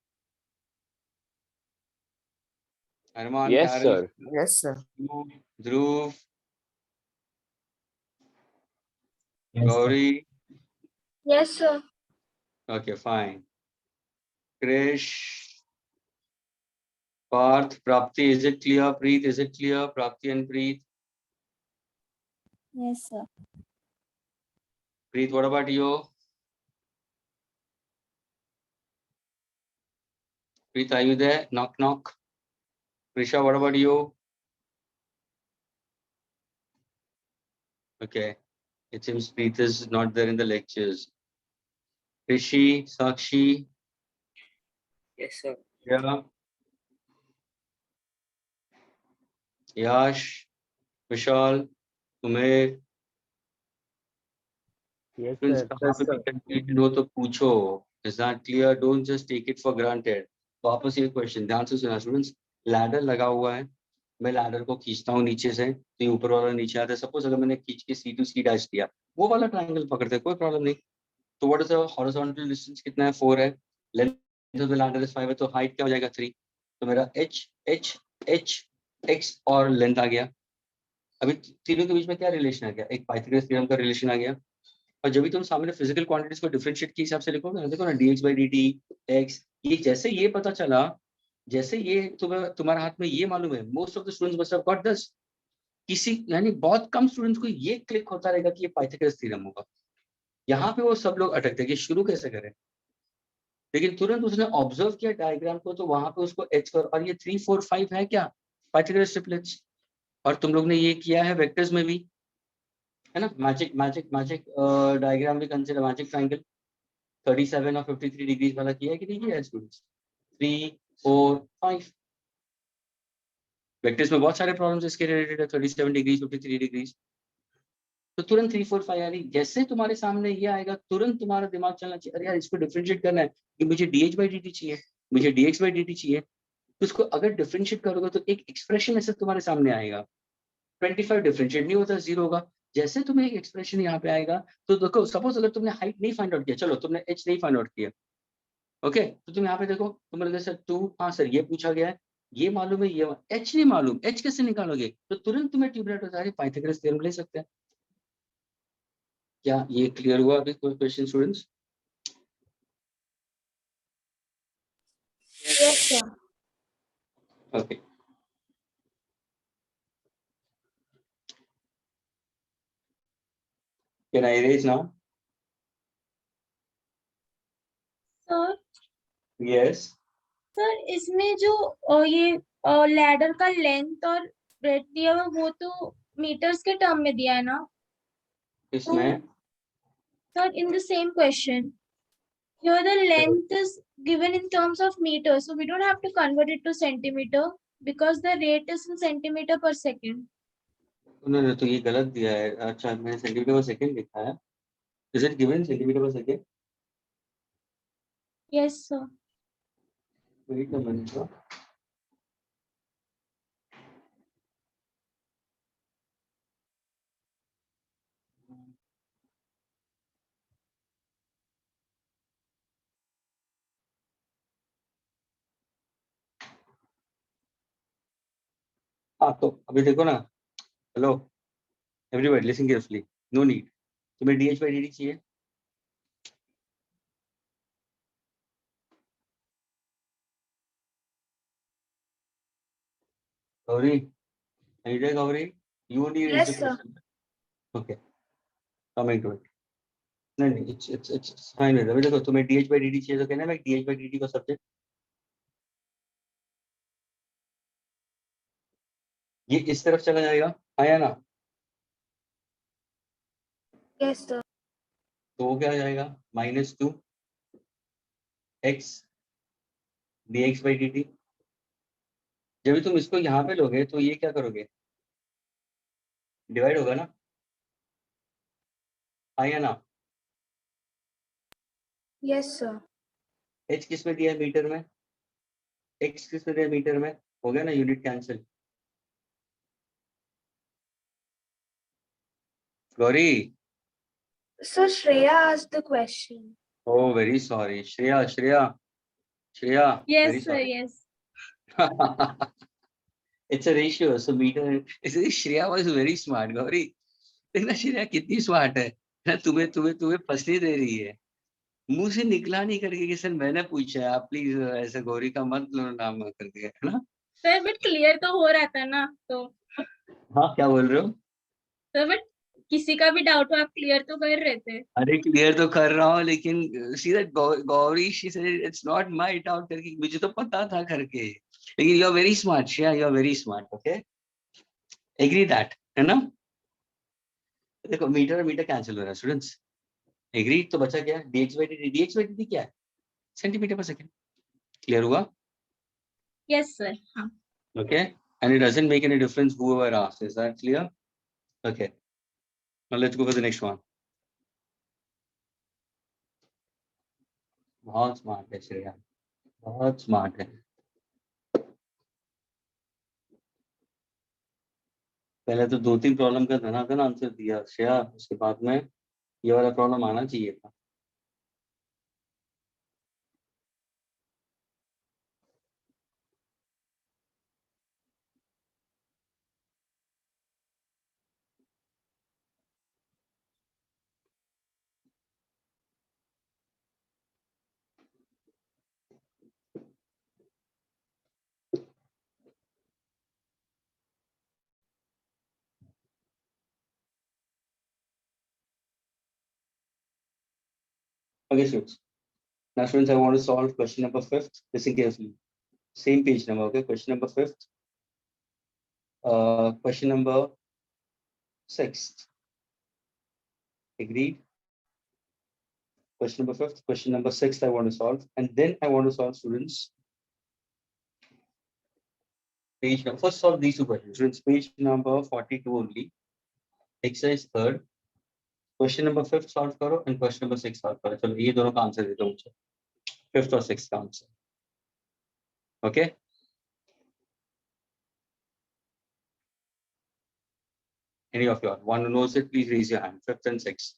Arman, Yes, Carol, sir. Yes, sir. Dhruv, Yes, sir. Gauri. Yes, sir. Okay, fine. Krish, Parth, Prapti, is it clear? Preet, is it clear? Prapti and Preet. Yes, sir. Preet, what about you? Preet, are you there? Knock, knock. Prisha, what about you? Okay. It seems Preet is not there in the lectures. Rishi, Sakshi, Yes, sir. yeah. Yash, Vishal, Umair. Yes, Friends, sir. कहाँ पे भी confusion हो तो पूछो. Is that clear? Don't just take it for granted. वापस ये question ध्यान से सुना स्टूडेंट्स. लैडर लगा हुआ है, मैं लैडर को खींचता हूँ नीचे से, तो ये ऊपर वाला नीचे आता है. सपोज अगर मैंने खींच के C to C डैश किया, वो वाला ट्रायंगल पकड़ते कोई प्रॉब्लम नहीं. तो what is the horizontal distance कितना है? 4 है. Length of the ladder is 5 है, तो हाइट क्या हो जाएगा? 3. तो मेरा h x और लेंथ आ गया. अभी तीनों के बीच में क्या रिलेशन आ गया? एक पाइथागोरस थ्योरम का रिलेशन आ गया. और जब भी तुम सामने फिजिकल क्वांटिटीज को डिफरेंशिएट के हिसाब से लिखोगे ना, देखो ना dx/dt x, ये जैसे ये पता चला, जैसे ये तुम्हारे हाथ में ये मालूम है, most of the students must have got this. किसी यानी बहुत कम स्टूडेंट्स को ये क्लिक होता रहेगा कि ये पाइथागोरस थ्योरम होगा. यहाँ पे वो सब लोग अटकते हैं कि शुरू कैसे करें, लेकिन तुरंत उसने ऑब्जर्व किया डायग्राम को, तो वहां पे उसको एच कर, और ये 3 4 5 है क्या? Pythagoras triplets. और तुम लोग ने ये किया है वेक्टर्स में भी, है ना? मैजिक डायग्राम भी कंसीडर, मैजिक ट्रायंगल 37 और 53 डिग्रीज वाला किया है कि नहीं किया है स्टूडेंट्स? 3 4 5 वेक्टर्स में बहुत सारे प्रॉब्लम्स इसके रिलेटेड है. 37 डिग्रीज, 53 डिग्रीज. तो तुरंत 3 4 5 यानी जैसे तुम्हारे सामने ये आएगा, तुरंत तुम्हारा दिमाग चलना चाहिए, अरे यार इसको डिफरेंशिएट करना है कि मुझे dh/dt चाहिए, मुझे dx/dt चाहिए. तो उसको अगर डिफरेंशिएट करोगे तो एक एक्सप्रेशन ऐसे तुम्हारे सामने आएगा. 25 डिफरेंशिएट नहीं होता, 0 होगा. जैसे तुम्हें एक एक्सप्रेशन यहाँ पे आएगा, तो देखो सपोज अगर तुमने हाइट नहीं फाइंड आउट किया, चलो तुमने h नहीं फाइंड आउट किया, ओके, तो तुम यहाँ पे देखो, तुम बोलोगे सर 2, हाँ सर ये पूछा गया है, ये मालूम है, ये h नहीं मालूम, h कैसे निकालोगे? तो तुरंत तुम्हें ट्यूबलाइट होता है, पाइथागोरस थ्योरम ले सकते हैं. क्या ये क्लियर हुआ? अभी कोई question students? Yes, sir. Okay. Can I erase now? Sir Yes. Sir इसमें जो ये लैडर का लेंथ और ब्रेथ दिया हुआ वो तो मीटर्स के टर्म में दिया है ना इसमें sir? In the same question here the length is given in terms of meters, so we don't have to convert it to centimeter because the rate is in centimeter per second. उन्होंने तो ये गलत दिया है. अच्छा, मैंने centimetre पर second लिखा है. इज इट गिवन सेंटीमीटर पर second? Yes sir. Wait a minute. हाँ, तो अभी देखो ना. Hello everybody, listen carefully. No need. तुम्हें dh/dt चाहिए. Gauri, are you there, Gauri? You only raised Yes, the sir. question. Okay, coming to it. नहीं, it's fine with. अभी देखो, तुम्हें dh/dt चाहिए, तो कहना है dh/dt का सब्जेक्ट ये इस तरफ चला जाएगा, आया ना? Yes, sir. तो वो क्या आ जाएगा? -2 x dx/dt. जब भी तुम इसको यहाँ पे लोगे तो ये क्या करोगे, डिवाइड होगा ना, हाँ या ना? Yes, sir. एच किस में दिया है मीटर में, एक्स किस में दिया है मीटर में, हो गया ना, unit cancel. Gauri, Sir, Shreya asked the question. oh very sorry, Shreya, very Yes, sir, sorry. yes. It's a ratio, so meter. Shreya was very smart, Gauri. देखना श्रेया कितनी स्मार्ट है ना, तुम्हें तुम्हें तुम्हें फंसने दे रही है, मुंह से निकला नहीं करके कि सर मैंने पूछा है, आप प्लीज ऐसे गौरी का मत लो नाम करके, है ना? सर बट क्लियर तो हो रहा था ना, तो हाँ, क्या बोल रहे हो? सर बट किसी का भी डाउट हो आप क्लियर तो कर रहे थे। अरे क्लियर तो कर रहा हूँ, लेकिन see that Gauri she said it's not my doubt करके, मुझे तो पता था करके, लेकिन you are very smart Shreya, you are very smart, okay, agree that, है ना? देखो मीटर और मीटर कैंसिल हो रहा है स्टूडेंट्स, एग्री, तो बचा क्या, dx by dt, dx by dt क्या है, सेंटीमीटर पर सेकंड, क्लियर हुआ? यस सर, हाँ। Okay, and it doesn't make any difference whoever asks, is that clear? Okay, now let's go for the next one. बहुत smart है श्रेया, बहुत smart है। पहले तो 2-3 प्रॉब्लम का धनाधन आंसर दिया श्रेया, उसके बाद में ये वाला प्रॉब्लम आना चाहिए था। Okay, students. Now, students, I want to solve question number 5th. Listen carefully. Same page number. Okay, question number 5th. Question number 6th. Agreed. Question number 5th. Question number 6th. I want to solve, and then I want to solve, students. Page number. First, solve these two questions. Students, page number 42 only. Exercise 3rd. Question number 5th solve करो and question number 6 solve करो। चलो ये दोनों का answer दे दो मुझे, 5th और 6th का answer, okay? Any of you one who knows it, please raise your hand. 5th and 6th.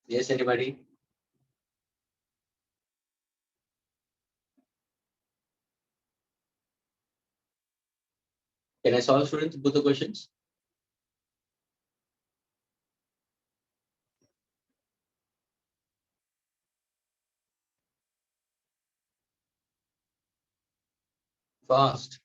Yes, anybody? Can I solve, students, both the questions? Fast.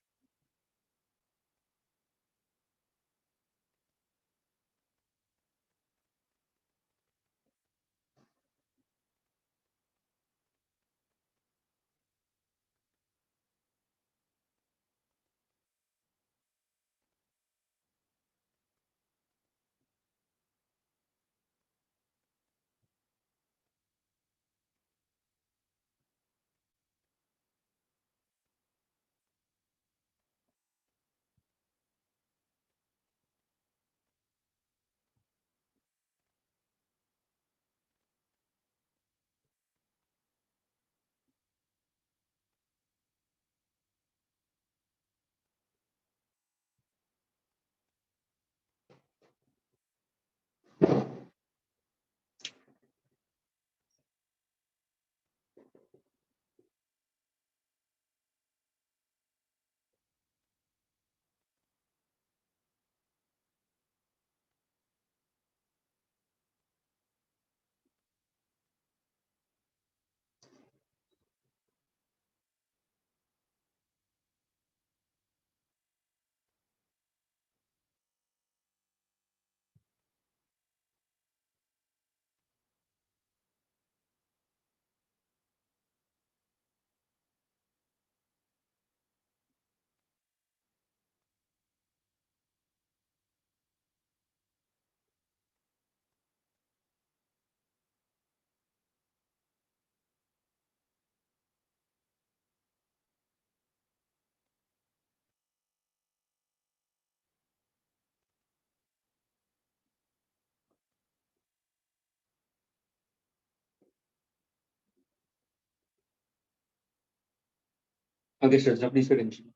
Okay, students, now please pay attention.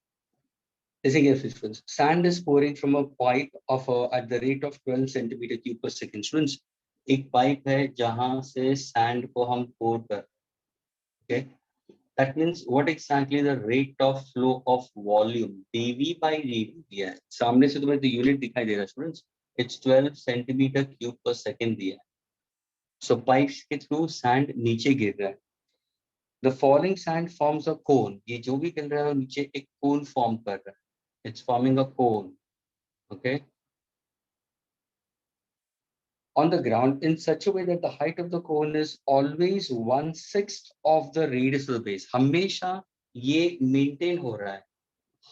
Listen here, students. Sand is pouring from a pipe of at the rate of 12 centimeter cube per second. Students, एक pipe है जहां से sand को हम pour कर, okay? That means what exactly the rate of flow of volume dV by dt दिया है. सामने से तुम्हें तो unit दिखाई दे रहा है, students. It's 12 centimeter cube per second दिया है. So pipes के through sand नीचे गिर रहा है. The falling sand forms a cone. ये जो भी गिर रहा है वो नीचे एक cone form कर रहा है. It's forming a cone. Okay. On the ground in such a way that the height of the cone is always 1/6 of the radius of the base. हमेशा ये maintain हो रहा है.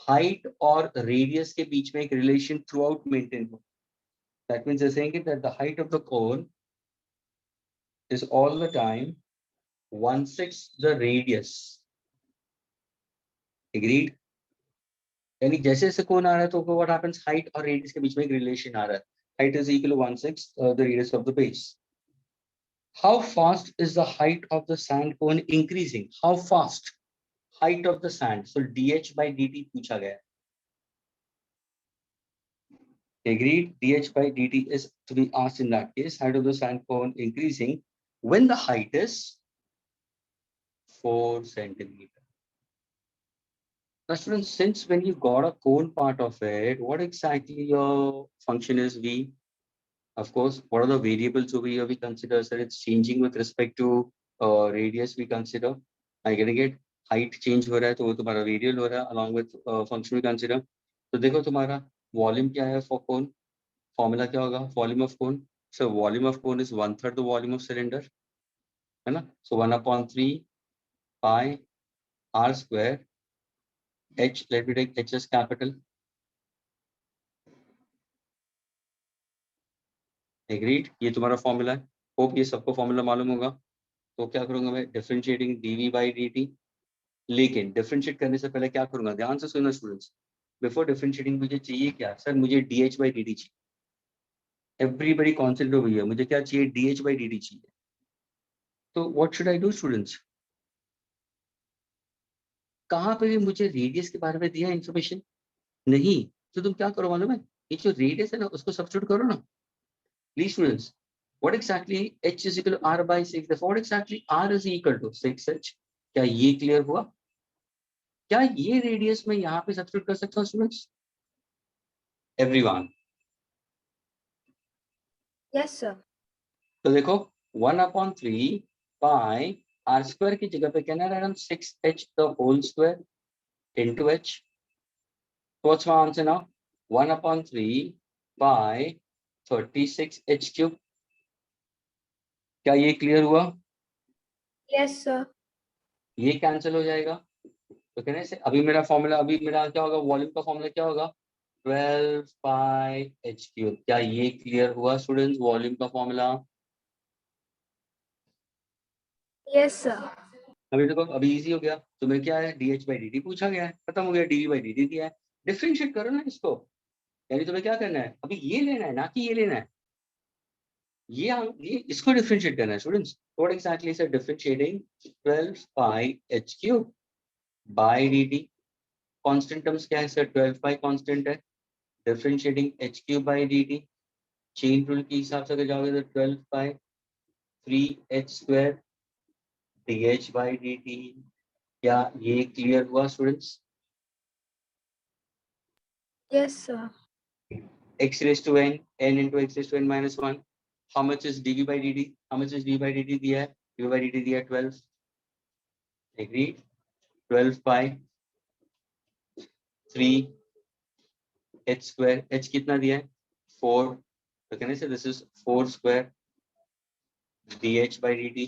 Height और radius के बीच में एक relation throughout maintain हो. That means they're saying that the height of the cone is all the time 1/6 the radius. Agreed? यानी जैसे जैसे cone आ रहा है तो what happens, height और radius के बीच में एक relation आ रहा है. Height is equal to 1/6 the radius of the base. How fast is the height of the sand cone increasing? How fast? Height of the sand. So dH by dt पूछा गया. Agreed. dH by dt is to be asked in that case. Height of the sand cone increasing when the height is 4 centimeter. Now students, since when you got a cone part of it, what exactly your function is V? Of course, what are the variables over here we consider? So it's changing with respect to radius we consider. I getting it? Height change हो रहा है तो वो तुम्हारा variable हो रहा है along with function we consider. तो देखो तुम्हारा volume क्या है for cone? Formula क्या होगा? Volume of cone. So volume of cone is 1/3 the volume of cylinder. है ना? So 1/3 pi r square h. Let me take h as capital. Agreed. ये तुम्हारा formula है. Hope ये सबको formula मालूम होगा. तो क्या करूंगा मैं? Differentiating dv by dt. लेकिन डिफरेंशिएट करने से पहले क्या करूंगा? ध्यान से सुनना स्टूडेंट्स. बिफोर डिफरेंशिएटिंग मुझे चाहिए क्या? सर मुझे dh by dt चाहिए. एवरीबॉडी कॉन्सेंट्रेट हो गया. मुझे क्या चाहिए? dh by dt चाहिए. तो what should I do students? कहां पे भी मुझे रेडियस के बारे में दिया इंफॉर्मेशन नहीं. तो तुम क्या करो मालूम है? ये जो रेडियस है ना उसको सब्स्टिट्यूट करो ना. Please students, what actually h is equal to r by 6. What actually r is equal to 6h. क्या ये क्लियर हुआ? क्या ये रेडियस में यहाँ पे सब्स्टिट्यूट कर सकता हूँ स्टूडेंट्स? everyone? Yes, sir. तो देखो 1/3 pi r square की जगह पे can I write 6h the whole square into h? What's my answer now? 1/3 pi 36h cube. क्या ये क्लियर हुआ? Yes, sir. ये कैंसिल हो जाएगा तो कहने से अभी मेरा फॉर्मूला अभी मेरा क्या होगा? वॉल्यूम का फॉर्मूला क्या होगा? 12 pi h cube. क्या ये क्लियर हुआ स्टूडेंट्स? वॉल्यूम का फॉर्मूला Yes, sir. अभी देखो अभी इजी हो गया. तुम्हें क्या है? dh/dt पूछा गया है, खत्म हो गया. dv/dt दिया है, डिफरेंशिएट करो ना इसको. यानी तुम्हें क्या करना है? अभी ये लेना है ना कि ये लेना है. ये इसको डिफरेंशिएट करना है students. What exactly is differentiating 12 pi h cube by dt. Constant terms क्या है सर? 12 pi कांस्टेंट है. Differentiating h cube by dt. Chain rule के हिसाब से अगर जाओगे तो 12 pi 3h square dh by dt. क्या ये क्लियर हुआ students? Yes, sir. x raised to n, n into x raised to n minus 1. How much is dv by dt? How much is dv by dt दिया है? dv by dt दिया है 12. Agreed? 12 pi 3 h square. h कितना दिया है? 4. तो कहने से this is 4 square dh by dt.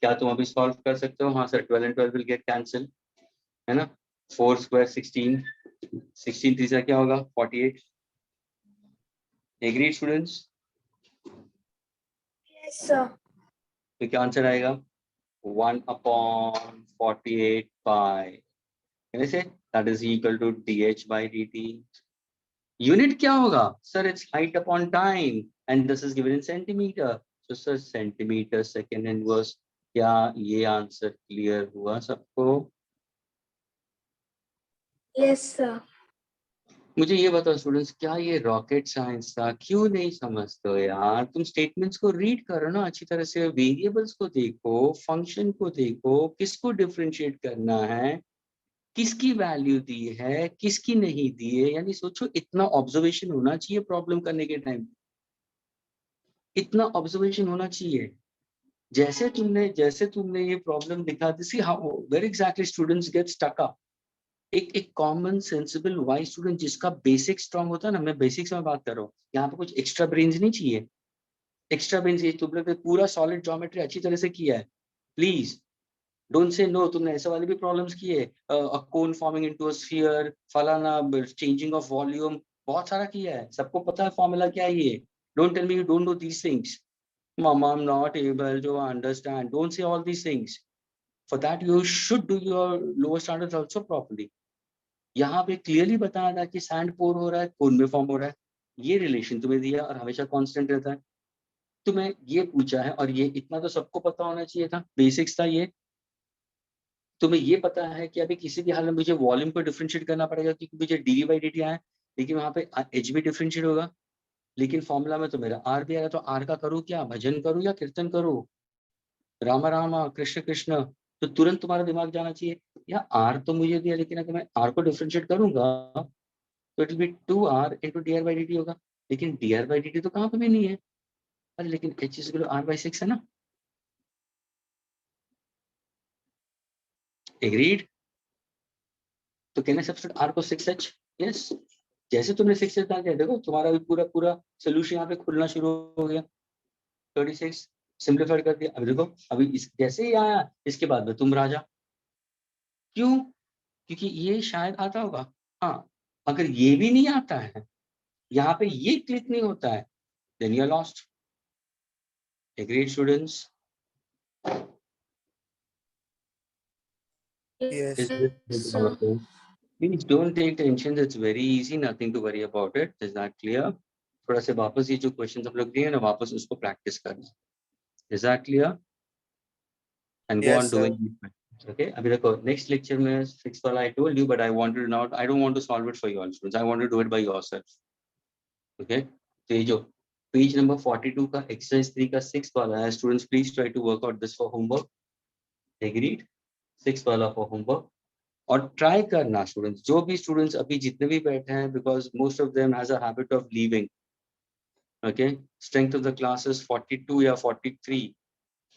क्या तुम अभी सॉल्व कर सकते हो? हाँ sir, 12 and 12 will get cancel, है ना? 4 square 16. 16 तीसरा क्या होगा? 48. Agreed students? Yes, sir. तो क्या आंसर आएगा? 1/48 pi. Can I say that is equal to dh by dt? Unit क्या होगा? Sir, it's height upon time, and this is given in centimeter. So sir, centimeter second inverse. क्या ये answer clear हुआ सबको? Yes, sir. मुझे ये बताओ students, क्या ये रॉकेट साइंस था? क्यों नहीं समझते हो यार? तुम स्टेटमेंट्स को रीड करो ना अच्छी तरह से, वेरिएबल्स को देखो, फंक्शन को देखो, किसको डिफरेंशिएट करना है, किसकी वैल्यू दी है, किसकी नहीं दी है. यानी सोचो, इतना ऑब्जर्वेशन होना चाहिए प्रॉब्लम करने के टाइम. इतना ऑब्जर्वेशन होना चाहिए. जैसे तुमने ये प्रॉब्लम दिखा दी, see how where exactly students get stuck up. एक कॉमन सेंसिबल वाइज स्टूडेंट जिसका बेसिक स्ट्रांग होता है ना, मैं बेसिक्स में बात कर रहा हूँ, यहाँ पे कुछ एक्स्ट्रा ब्रेन्स नहीं चाहिए. एक्स्ट्रा ब्रेन्स ये तुमने पूरा सॉलिड ज्योमेट्री अच्छी तरह से किया है. Please don't say no. तुमने ऐसे वाले भी प्रॉब्लम्स किए, a cone forming into a sphere, फलाना, चेंजिंग ऑफ वॉल्यूम, बहुत सारा किया है. सबको पता है फॉर्मूला क्या है ये. Don't tell me you don't know these things. Mama, I'm not able to understand. Don't say all these things. For that, you should do your lower standards also properly. यहाँ पे क्लियरली बताया था कि sand पोर हो रहा है, कोन में form हो रहा है. ये रिलेशन तुम्हें दिया और हमेशा कांस्टेंट रहता है. तुम्हें ये पूछा है और ये इतना तो सबको पता होना चाहिए था. बेसिक्स था ये. तुम्हें ये पता है कि अभी किसी भी हाल में मुझे वॉल्यूम को डिफरेंशिएट करना पड़ेगा क्योंकि मुझे डी बाई डी टी आया है, लेकिन वहां पे एच भी डिफरेंशिएट होगा. लेकिन फॉर्मूला में तो मेरा आर भी आया, तो आर का करूँ क्या? भजन करूँ या कीर्तन करूँ? रामा रामा कृष्ण कृष्ण. तो तुरंत तुम्हारा दिमाग जाना चाहिए, या आर तो मुझे दिया, लेकिन अगर मैं आर को डिफरेंशिएट करूंगा तो it will be 2r into dr by dt होगा. लेकिन dr by dt तो कहाँ पे भी नहीं है. अरे लेकिन h is equal to r/6 है ना. एग्रीड? तो कहने सब्स्टिट्यूट r को 6h. यस, जैसे तुमने 6h डाल दिया, देखो तुम्हारा भी पूरा सोल्यूशन यहाँ पे खुलना शुरू हो गया. 36 सिंप्लीफाइड कर दिया. अभी देखो, अभी इस जैसे ही आया, इसके बाद में तुम राजा. क्यों? क्योंकि ये शायद आता होगा. हाँ, अगर ये भी नहीं आता है, यहाँ पे ये क्लिक नहीं होता है, then you are lost. Agreed, students? Yes, Is this sir. Please don't take tension. It's very easy. Nothing to worry about it. Is that clear? थोड़ा से वापस ये जो क्वेश्चन हम लोग दिए हैं ना, वापस उसको प्रैक्टिस करना. Is that clear? And go Yes, on sir. doing it. Okay. अभी देखो, next lecture में 6 वाला I told you, but I wanted not. I don't want to solve it for you all students. I want to do it by yourself. Okay. तो ये जो page number 42 का exercise 3 का 6 वाला है, students please try to work out this for homework. Agreed? 6 वाला for homework. और try करना स्टूडेंट्स, जो भी स्टूडेंट्स अभी जितने भी बैठे हैं, because most of them has a habit of leaving. Okay, strength of the class is 42 या 43.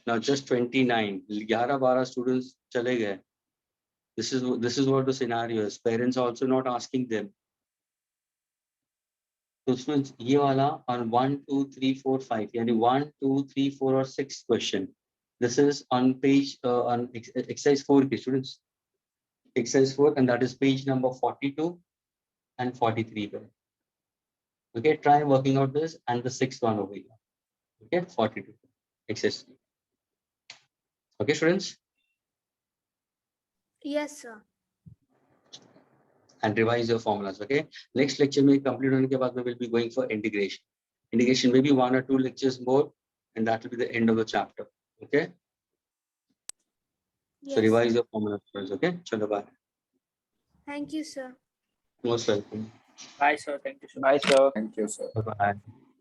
नाउ जस्ट 29, 11-12 स्टूडेंट्स चले गए. This is what the scenario is. Parents are also not asking them. So students, ये वाला on 1, 2, 3, 4, 5, यानी 1, 2, 3, 4 और 6 question. This is on page on exercise 4 के students. Exercise 4, and that is page number 42 and 43 पे. Okay, try working out this and the 6th one over here. Okay, 42 exercise. Okay students, Yes, sir. and revise your formulas. Okay, next lecture में complete होने के बाद we will be going for integration. Integration maybe 1 or 2 lectures more, and that will be the end of the chapter. Okay, Yes, so revise sir. your formulas friends. Okay, chalo bye. Thank you, sir. Most welcome. Bye, sir. Thank you so much. Bye, sir. Thank you, sir. Bye bye.